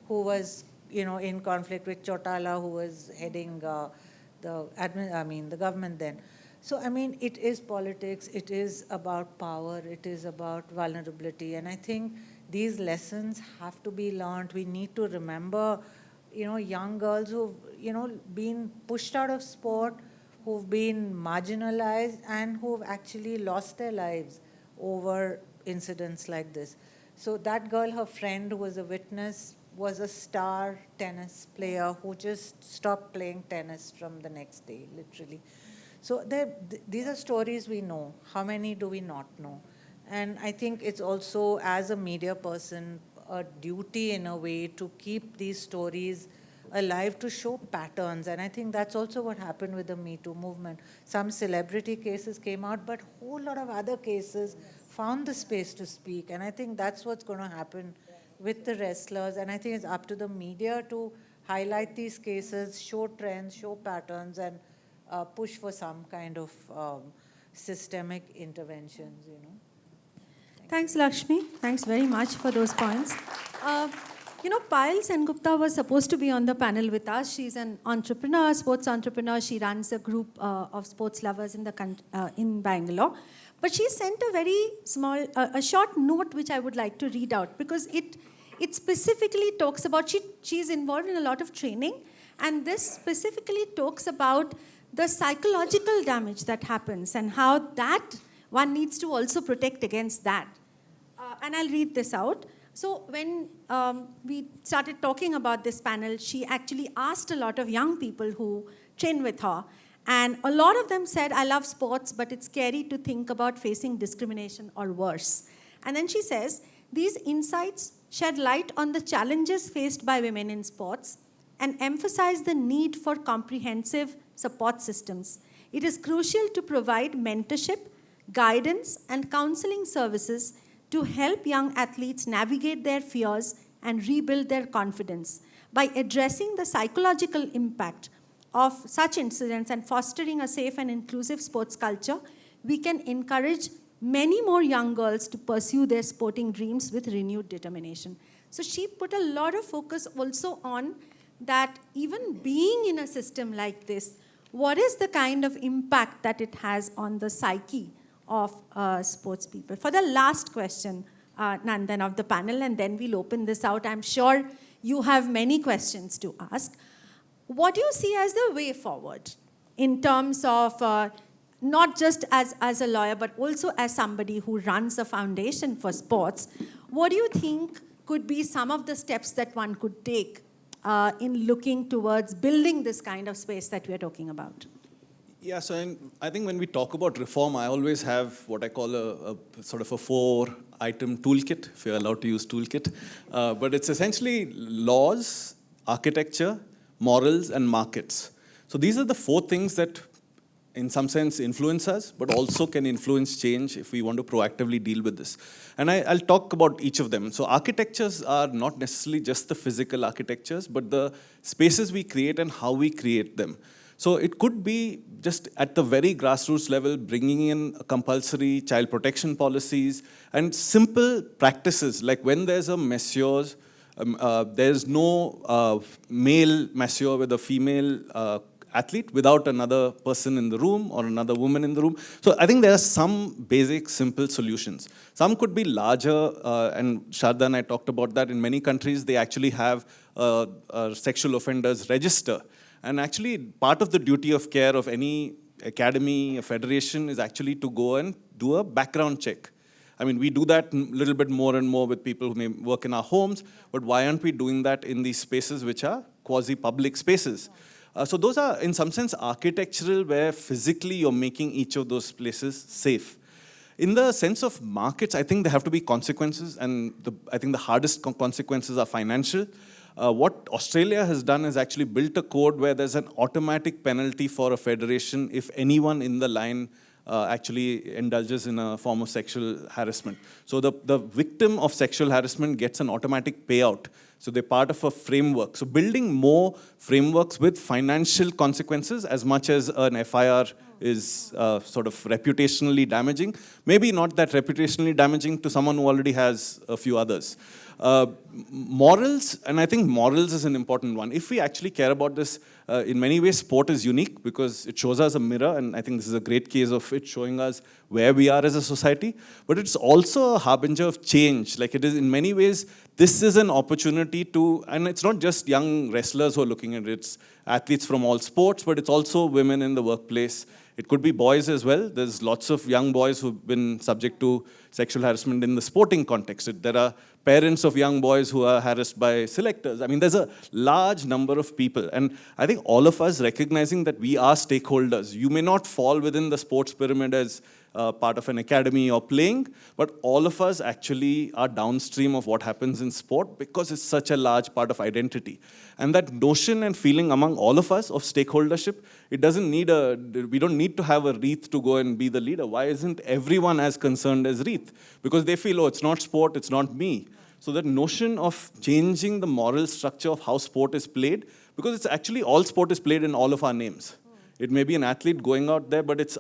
who was, in conflict with Chautala, who was heading the government then. So, it is politics. It is about power. It is about vulnerability. And I think these lessons have to be learned. We need to remember young girls who've, been pushed out of sport, who've been marginalized, and who've actually lost their lives over incidents like this. So that girl, her friend who was a witness, was a star tennis player who just stopped playing tennis from the next day, literally. So these are stories we know. How many do we not know? And I think it's also, as a media person, a duty in a way to keep these stories alive, to show patterns. And I think that's also what happened with the Me Too movement. Some celebrity cases came out, but a whole lot of other cases found the space to speak. And I think that's what's going to happen with the wrestlers. And I think it's up to the media to highlight these cases, show trends, show patterns, and push for some kind of systemic interventions, Thanks, Lakshmi. Thanks very much for those points. Payal Sengupta was supposed to be on the panel with us. She's an entrepreneur, sports entrepreneur. She runs a group of sports lovers in Bangalore. But she sent a very small, a short note which I would like to read out, because it specifically talks about, she's involved in a lot of training, and this specifically talks about the psychological damage that happens and how that one needs to also protect against that. And I'll read this out. So when we started talking about this panel, she actually asked a lot of young people who train with her. And a lot of them said, I love sports, but it's scary to think about facing discrimination or worse. And then she says, these insights shed light on the challenges faced by women in sports and emphasize the need for comprehensive support systems. It is crucial to provide mentorship, guidance, and counseling services to help young athletes navigate their fears and rebuild their confidence. By addressing the psychological impact, of such incidents and fostering a safe and inclusive sports culture, we can encourage many more young girls to pursue their sporting dreams with renewed determination. So she put a lot of focus also on that even being in a system like this, what is the kind of impact that it has on the psyche of sports people? For the last question, Nandan, of the panel, and then we'll open this out. I'm sure you have many questions to ask. What do you see as the way forward in terms of not just as a lawyer, but also as somebody who runs a foundation for sports? What do you think could be some of the steps that one could take in looking towards building this kind of space that we're talking about? Yeah, so I think when we talk about reform, I always have what I call a sort of a 4-item toolkit, if you're allowed to use toolkit. But it's essentially laws, architecture, morals, and markets. So these are the 4 things that in some sense influence us, but also can influence change if we want to proactively deal with this. And I'll talk about each of them. So architectures are not necessarily just the physical architectures, but the spaces we create and how we create them. So it could be just at the very grassroots level, bringing in compulsory child protection policies and simple practices, like when there's a masseurs, there's no male masseur with a female athlete without another person in the room or another woman in the room. So I think there are some basic, simple solutions. Some could be larger, and Sharda and I talked about that. In many countries, they actually have a sexual offenders register. And actually, part of the duty of care of any academy, a federation, is actually to go and do a background check. I mean, we do that a little bit more and more with people who may work in our homes, but why aren't we doing that in these spaces which are quasi-public spaces? So those are, in some sense, architectural, where physically you're making each of those places safe. In the sense of markets, I think there have to be consequences, and I think the hardest consequences are financial. What Australia has done is actually built a code where there's an automatic penalty for a federation if anyone in the line actually indulges in a form of sexual harassment. So the victim of sexual harassment gets an automatic payout. So they're part of a framework. So building more frameworks with financial consequences as much as an FIR is sort of reputationally damaging. Maybe not that reputationally damaging to someone who already has a few others. Morals, and I think morals is an important one. If we actually care about this, in many ways, sport is unique because it shows us a mirror, and I think this is a great case of it showing us where we are as a society. But it's also a harbinger of change. Like it is, in many ways, this is an opportunity to, and it's not just young wrestlers who are looking at it, it's athletes from all sports, but it's also women in the workplace. It could be boys as well. There's lots of young boys who've been subject to sexual harassment in the sporting context. There are parents of young boys who are harassed by selectors. I mean, there's a large number of people. And I think all of us recognizing that we are stakeholders. You may not fall within the sports pyramid as part of an academy or playing, but all of us actually are downstream of what happens in sport because it's such a large part of identity. And that notion and feeling among all of us of stakeholdership, it doesn't need we don't need to have a Reith to go and be the leader. Why isn't everyone as concerned as Reith? Because they feel, oh, it's not sport, it's not me. So that notion of changing the moral structure of how sport is played, because it's actually all sport is played in all of our names. It may be an athlete going out there, but it's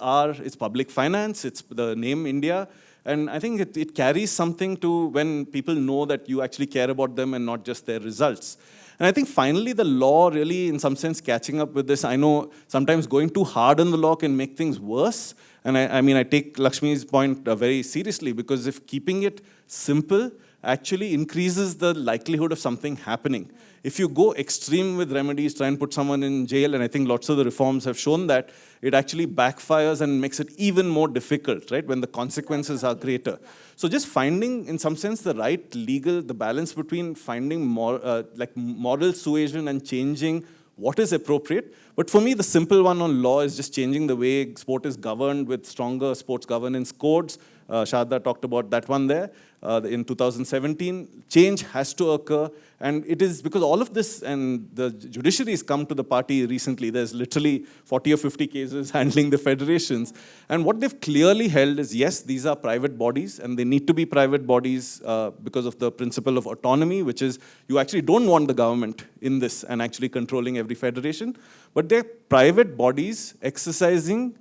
public finance, it's the name India. And I think it carries something to when people know that you actually care about them and not just their results. And I think finally the law really, in some sense, catching up with this. I know sometimes going too hard on the law can make things worse. And I mean, I take Lakshmi's point very seriously, because if keeping it simple actually increases the likelihood of something happening. If you go extreme with remedies, try and put someone in jail, and I think lots of the reforms have shown that, it actually backfires and makes it even more difficult, right, when the consequences are greater. So just finding, in some sense, the right the balance between finding moral suasion and changing what is appropriate. But for me, the simple one on law is just changing the way sport is governed with stronger sports governance codes, Sharda talked about that one there. In 2017, change has to occur. And it is because all of this, and the judiciary has come to the party recently. There's literally 40 or 50 cases handling the federations. And what they've clearly held is, yes, these are private bodies, and they need to be private bodies because of the principle of autonomy, which is you actually don't want the government in this and actually controlling every federation. But they're private bodies exercising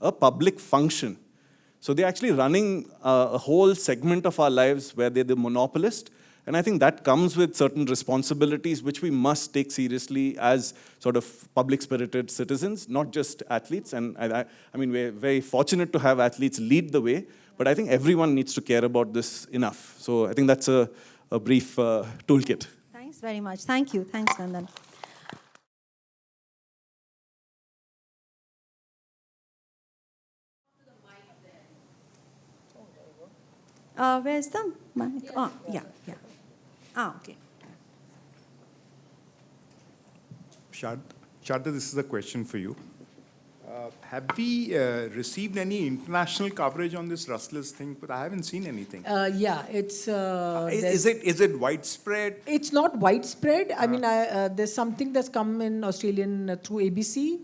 a public function. So they're actually running a whole segment of our lives where they're the monopolist. And I think that comes with certain responsibilities which we must take seriously as sort of public-spirited citizens, not just athletes. And I mean, we're very fortunate to have athletes lead the way, but I think everyone needs to care about this enough. So I think that's a brief toolkit. Thanks very much. Thank you. Thanks, Nandan. Where's the mic? Oh, yeah. Okay. Sharda, this is a question for you. Have we received any international coverage on this rustlers thing? But I haven't seen anything. Yeah, it's... Is it widespread? It's not widespread. I mean, there's something that's come in Australian through ABC.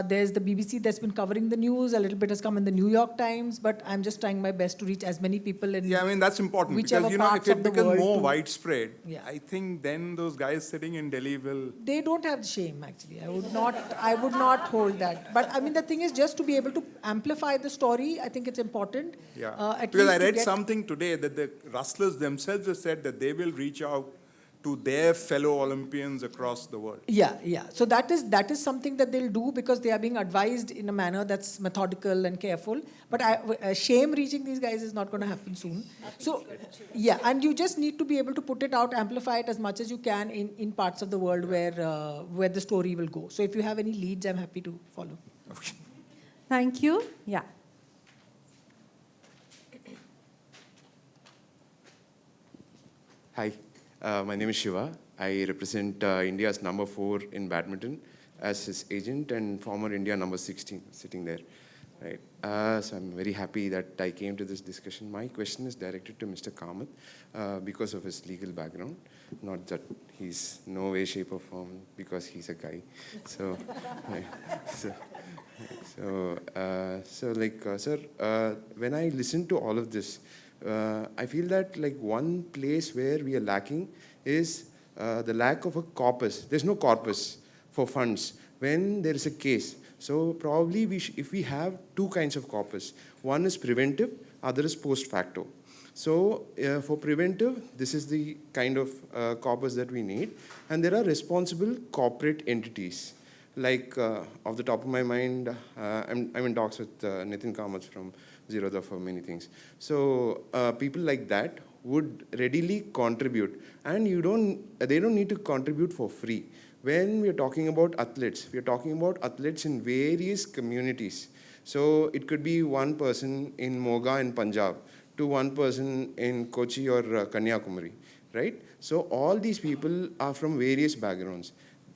There's the BBC that's been covering the news. A little bit has come in the New York Times, but I'm just trying my best to reach as many people in Yeah, I mean, that's important whichever because, parts if it of the becomes world more to- widespread, Yeah. I think then those guys sitting in Delhi will... They don't have the shame, actually. I would not hold that. But I mean, the thing is, just to be able to amplify the story, I think it's important. Yeah. At Because least I to read get- something today that the rustlers themselves have said that they will reach out to their fellow Olympians across the world. Yeah. So that is something that they'll do because they are being advised in a manner that's methodical and careful. But shame reaching these guys is not going to happen soon. So, yeah, and you just need to be able to put it out, amplify it as much as you can in parts of the world where the story will go. So if you have any leads, I'm happy to follow. Okay. Thank you. Yeah. Hi, my name is Shiva. I represent India's number 4 in badminton as his agent and former India number 16 sitting there. Right. So I'm very happy that I came to this discussion. My question is directed to Mr. Kamath because of his legal background, not that he's no way, shape or form because he's a guy. So, sir, when I listen to all of this, I feel that like one place where we are lacking is the lack of a corpus. There's no corpus for funds when there is a case. So probably if we have two kinds of corpus, one is preventive, other is post facto. So for preventive, this is the kind of corpus that we need. And there are responsible corporate entities. Like off the top of my mind, I'm in talks with Nitin Kamath from Zerodha for many things. So people like that would readily contribute. And they don't need to contribute for free. When we are talking about athletes, we are talking about athletes in various communities. So it could be one person in Moga in Punjab to one person in Kochi or Kanyakumari, right? So all these people are from various backgrounds.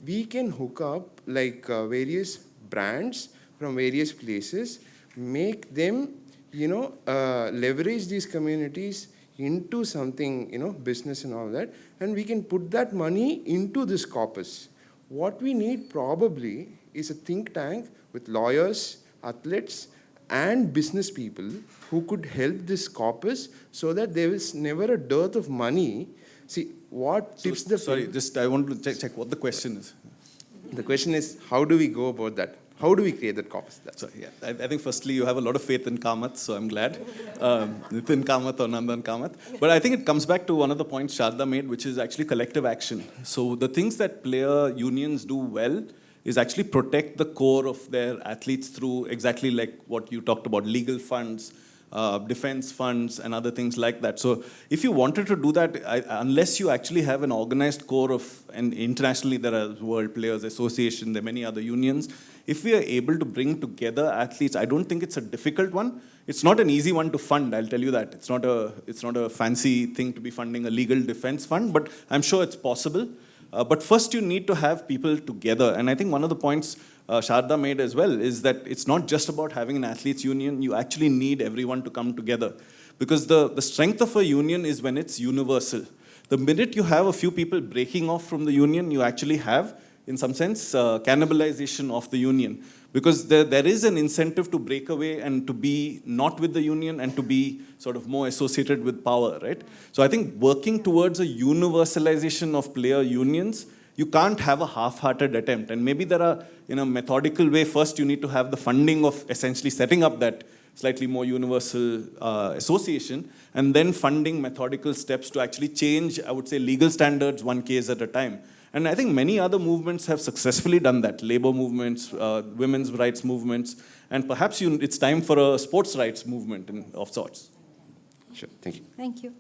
We can hook up like various brands from various places, make them, leverage these communities into something, business and all that, and we can put that money into this corpus. What we need probably is a think tank with lawyers, athletes, and business people who could help this corpus so that there is never a dearth of money. See, what tips the... Sorry, I want to check what the question is. The question is, how do we go about that? How do we create that corpus? So, yeah, I think firstly you have a lot of faith in Kamath, so I'm glad. Nitin Kamath or Nandan Kamath. But I think it comes back to one of the points Sharda made, which is actually collective action. So the things that player unions do well is actually protect the core of their athletes through exactly like what you talked about, legal funds, defense funds and other things like that. So if you wanted to do that, unless you actually have an organized core of, and internationally there are World Players Association, there are many other unions, if we are able to bring together athletes, I don't think it's a difficult one. It's not an easy one to fund, I'll tell you that. It's not a fancy thing to be funding a legal defense fund, but I'm sure it's possible. But first you need to have people together. And I think one of the points Sharda made as well is that it's not just about having an athletes union, you actually need everyone to come together. Because the strength of a union is when it's universal. The minute you have a few people breaking off from the union, you actually have, in some sense, cannibalization of the union. Because there is an incentive to break away and to be not with the union and to be sort of more associated with power, right? So I think working towards a universalization of player unions, you can't have a half-hearted attempt. And maybe there are, in a methodical way, first you need to have the funding of essentially setting up that slightly more universal association, and then funding methodical steps to actually change, I would say, legal standards one case at a time. And I think many other movements have successfully done that. Labor movements, women's rights movements, and perhaps it's time for a sports rights movement of sorts. Sure, thank you. Thank you.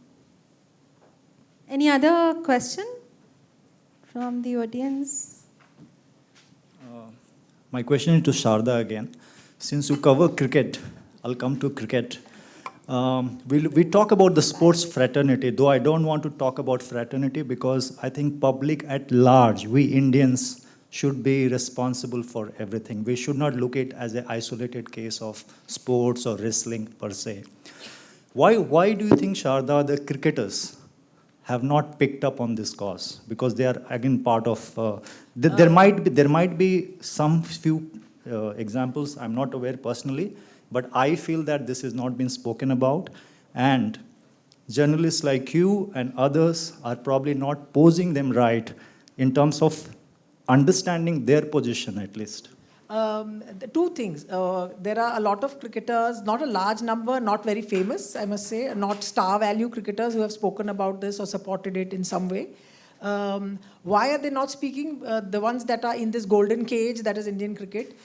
Any other question from the audience? My question is to Sharda again. Since you cover cricket, I'll come to cricket. We talk about the sports fraternity, though I don't want to talk about fraternity because I think public at large, we Indians, should be responsible for everything. We should not look at it as an isolated case of sports or wrestling per se. Why do you think, Sharda, the cricketers have not picked up on this cause? Because they are, again, part of... there might be some few examples, I'm not aware personally, but I feel that this has not been spoken about, and journalists like you and others are probably not posing them right in terms of understanding their position, at least. The two things. There are a lot of cricketers, not a large number, not very famous, I must say, not star value cricketers who have spoken about this or supported it in some way. Why are they not speaking? The ones that are in this golden cage, that is Indian cricket,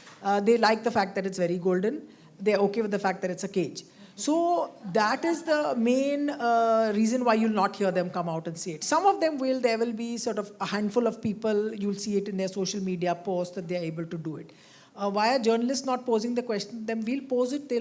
they like the fact that it's very golden. They're okay with the fact that it's a cage. So that is the main reason why you'll not hear them come out and say it. Some of them will. There will be sort of a handful of people, you'll see it in their social media posts that they're able to do it. Why are journalists not posing the question? Then we'll pose it,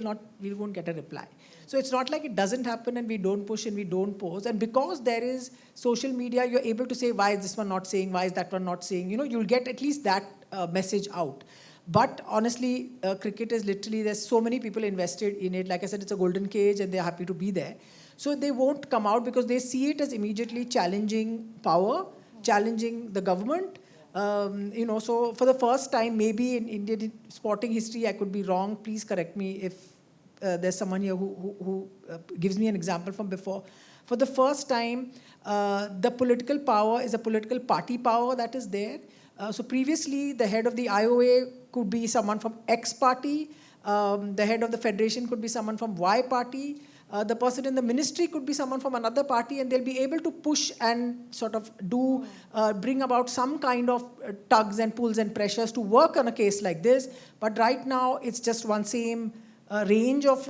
we won't get a reply. So it's not like it doesn't happen and we don't push and we don't pose. And because there is social media, you're able to say, why is this one not saying? Why is that one not saying? You know, you'll get at least that message out. But honestly, cricket is literally, there's so many people invested in it. Like I said, it's a golden cage and they're happy to be there. So they won't come out because they see it as immediately challenging power, challenging the government. You know, so for the first time, maybe in Indian sporting history, I could be wrong. Please correct me if there's someone here who gives me an example from before. For the first time, the political power is a political party power that is there. So previously, the head of the IOA could be someone from X party. The head of the federation could be someone from Y party. The person in the ministry could be someone from another party, and they'll be able to push and sort of bring about some kind of tugs and pulls and pressures to work on a case like this. But right now, it's just one same range of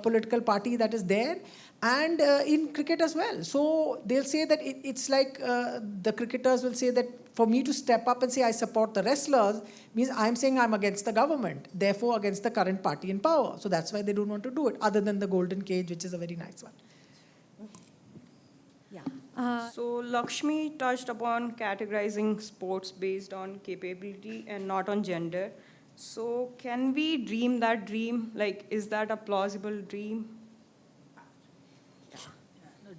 political party that is there. And in cricket as well. So they'll say that it's like the cricketers will say that for me to step up and say I support the wrestlers means I'm saying I'm against the government, therefore against the current party in power. So that's why they don't want to do it, other than the golden cage, which is a very nice one. Yeah. So Lakshmi touched upon categorizing sports based on capability and not on gender. So can we dream that dream? Like, is that a plausible dream?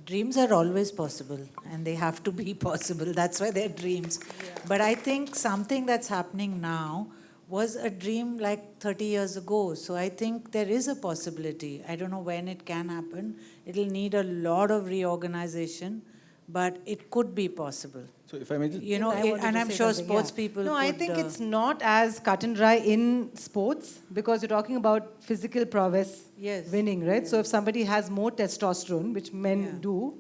Dreams are always possible, and they have to be possible. That's why they're dreams. Yeah. But I think something that's happening now was a dream like 30 years ago. So I think there is a possibility. I don't know when it can happen. It'll need a lot of reorganization, but it could be possible. So if I may just... You know, and I'm sure sports people No, could, I think it's not as cut and dry in sports because you're talking about physical prowess winning, right? So if somebody has more testosterone, which men do,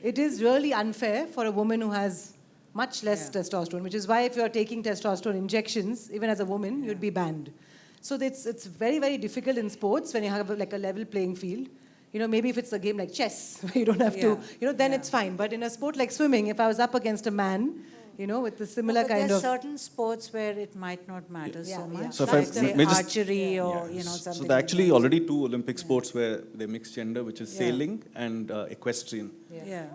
it is really unfair for a woman who has much less testosterone, which is why if you're taking testosterone injections, even as a woman, you'd be banned. So it's very, very difficult in sports when you have like a level playing field. You know, maybe if it's a game like chess, where you don't have to, you know, then it's fine. But in a sport like swimming, if I was up against a man, you know, with a similar kind there are of... certain sports where it might not matter so much. So if like I say may just, archery or, you know, something. So there are actually already 2 Olympic sports where they mix gender, which is sailing and equestrian.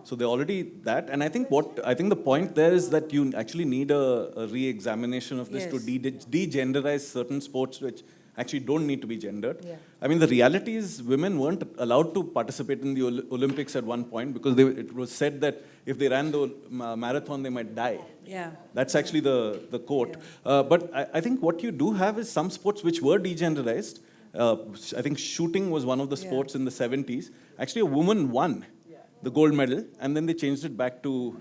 So they're already that. And I think the point there is that you actually need a re-examination of this to de-genderize certain sports which actually don't need to be gendered. Yeah. I mean, the reality is women weren't allowed to participate in the Olympics at one point because it was said that if they ran the marathon, they might die. Yeah. That's actually the quote. But I think what you do have is some sports which were degenderized. I think shooting was one of the sports in the 70s. Actually, a woman won the gold medal, and then they changed it back to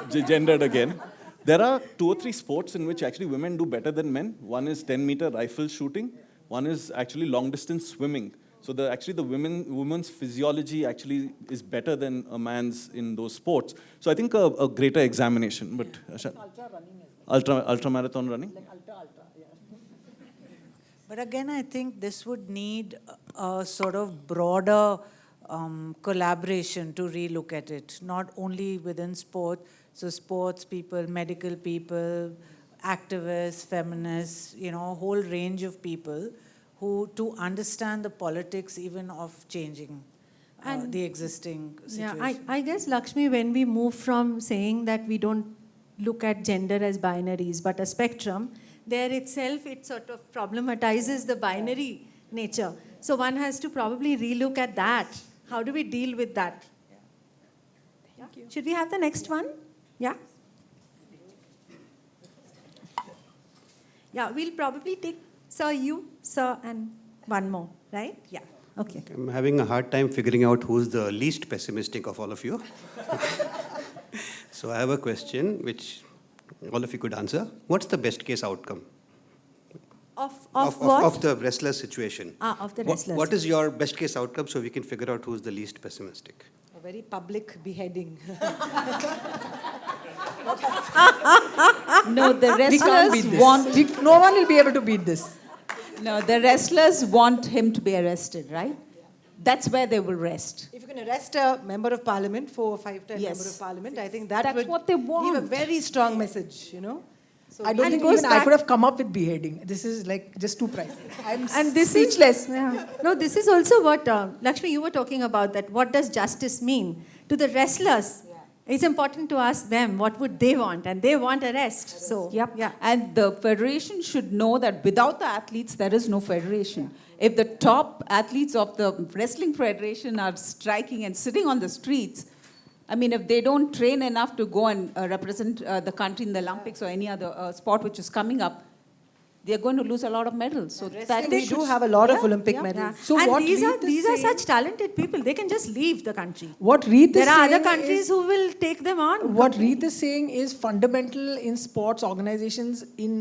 gendered again. There are 2 or 3 sports in which actually women do better than men. One is 10-meter rifle shooting. One is actually long-distance swimming. So the women's physiology actually is better than a man's in those sports. So I think a greater examination. But ultra marathon running. But again, I think this would need a sort of broader collaboration to relook at it, not only within sport. So sports people, medical people, activists, feminists, a whole range of people who to understand the politics even of changing the existing situation. Yeah, I guess, Lakshmi, when we move from saying that we don't look at gender as binaries, but a spectrum, there itself it sort of problematizes the binary nature. So one has to probably relook at that. How do we deal with that? Thank you. Should we have the next one? Yeah? Yeah, we'll probably take Sir, you, Sir, and one more, right? Yeah. Okay. I'm having a hard time figuring out who's the least pessimistic of all of you. So I have a question which all of you could answer. What's the best case outcome? Of what? Of the wrestler situation. Of the wrestlers. What is your best case outcome so we can figure out who's the least pessimistic? A very public beheading. No, the We can't beat wrestlers this. want... No one will be able to beat this. No, the wrestlers want him to be arrested, right? That's where they will rest. If you can arrest a member of parliament, 4 or 5-time Yes. member of parliament, I think that That's would what they want. give a very strong message, So I don't And think goes even I back- could have come up with beheading. This is like just too pricey. I'm And this speechless. is no. This is also what Lakshmi, you were talking about. That what does justice mean to the wrestlers? It's important to ask them what would they want, and they want arrest. So Yep. yeah. And the federation should know that without the athletes, there is no federation. If the top athletes of the wrestling federation are striking and sitting on the streets, I mean, if they don't train enough to go and represent the country in the Olympics or any other sport which is coming up, they're going to lose a lot of medals. So that they do have a lot of Olympic medals. So and what these Reed is are saying- such talented people. They can just leave the country. What Reed is There are other saying countries is- who will take them on. What Reed is saying is fundamental in sports organizations in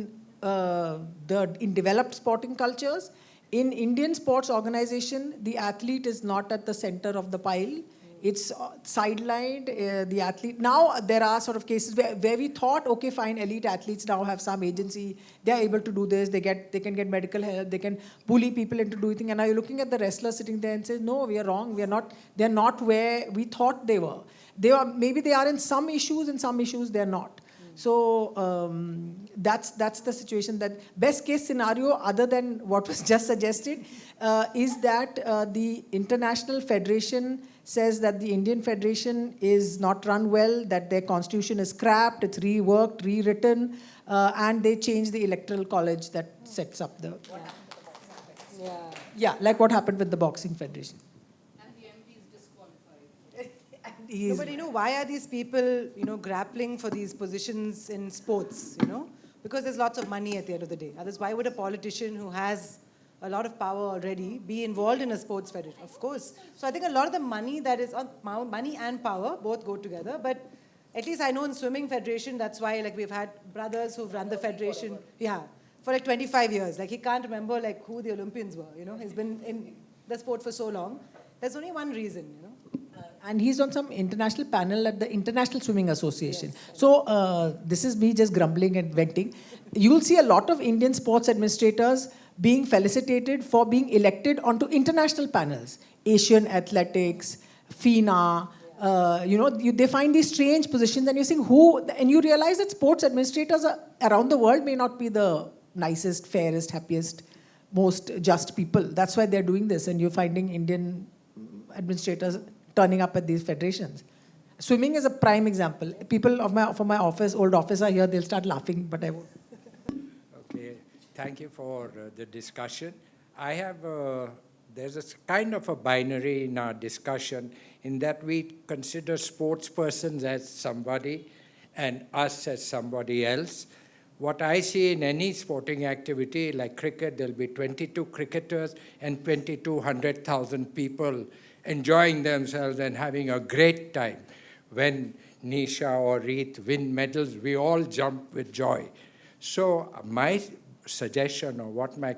in developed sporting cultures. In Indian sports organization, the athlete is not at the center of the pile. It's sidelined, the athlete. Now there are sort of cases where we thought, okay, fine, elite athletes now have some agency. They're able to do this. They can get medical help. They can bully people into doing things. And now you're looking at the wrestlers sitting there and say, no, we are wrong. We are not. They're not where we thought they were. Maybe they are in some issues. In some issues, they're not. So that's the situation. That best case scenario, other than what was just suggested, is that the international federation says that the Indian federation is not run well, that their constitution is scrapped, it's reworked, rewritten, and they change the electoral college that sets up the... Yeah, like what happened with the boxing federation. No, but why are these people, grappling for these positions in sports, Because there's lots of money at the end of the day. Otherwise, why would a politician who has a lot of power already be involved in a sports federation? Of course. So I think a lot of the money that is on money and power both go together. But at least I know in swimming federation, that's why we've had brothers who've run the federation, for 25 years. He can't remember who the Olympians were, He's been in the sport for so long. There's only one reason, And he's on some international panel at the International Swimming Association. Yes. So this is me just grumbling and venting. You'll see a lot of Indian sports administrators being felicitated for being elected onto international panels. Asian Athletics, FINA, they find these strange positions and you're saying and you realize that sports administrators around the world may not be the nicest, fairest, happiest, most just people. That's why they're doing this, and you're finding Indian administrators turning up at these federations. Swimming is a prime example. People from my office, old office are here, they'll start laughing, but I won't. Okay. Thank you for the discussion. I have, there's a kind of a binary in our discussion in that we consider sports persons as somebody and us as somebody else. What I see in any sporting activity like cricket, there'll be 22 cricketers and 2,200,000 people enjoying themselves and having a great time. When Nisha or Reeth win medals, we all jump with joy. So my suggestion or what my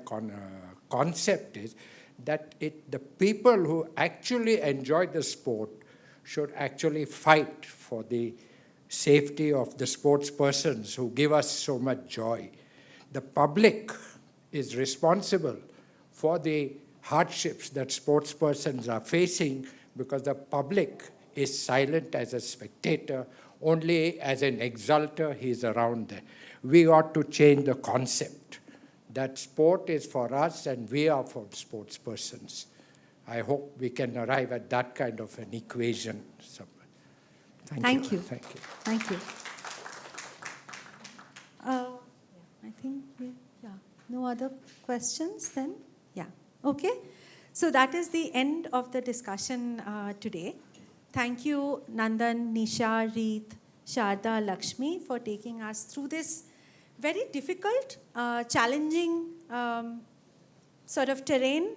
concept is that the people who actually enjoy the sport should actually fight for the safety of the sports persons who give us so much joy. The public is responsible for the hardships that sports persons are facing because the public is silent as a spectator, only as an exulter he's around there. We ought to change the concept that sport is for us and we are for sports persons. I hope we can arrive at that kind of an equation somewhere. Thank you. Thank you. Thank you. I think, yeah, no other questions then? Yeah, okay. So that is the end of the discussion today. Thank you, Nandan, Nisha, Reeth, Sharda, Lakshmi, for taking us through this very difficult, challenging sort of terrain,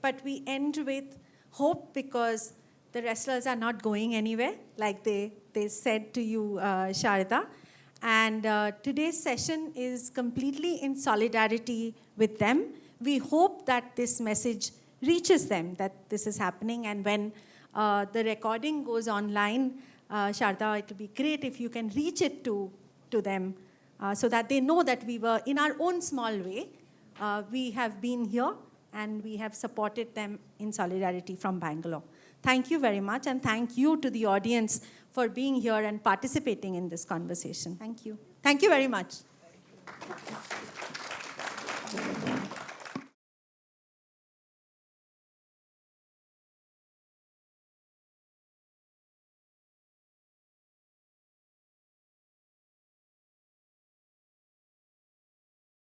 but we end with hope because the wrestlers are not going anywhere, like they said to you, Sharda. And today's session is completely in solidarity with them. We hope that this message reaches them, that this is happening. And when the recording goes online, Sharda, it will be great if you can reach it to them so that they know that we were, in our own small way, we have been here and we have supported them in solidarity from Bangalore. Thank you very much, and thank you to the audience for being here and participating in this conversation. Thank you. Thank you very much.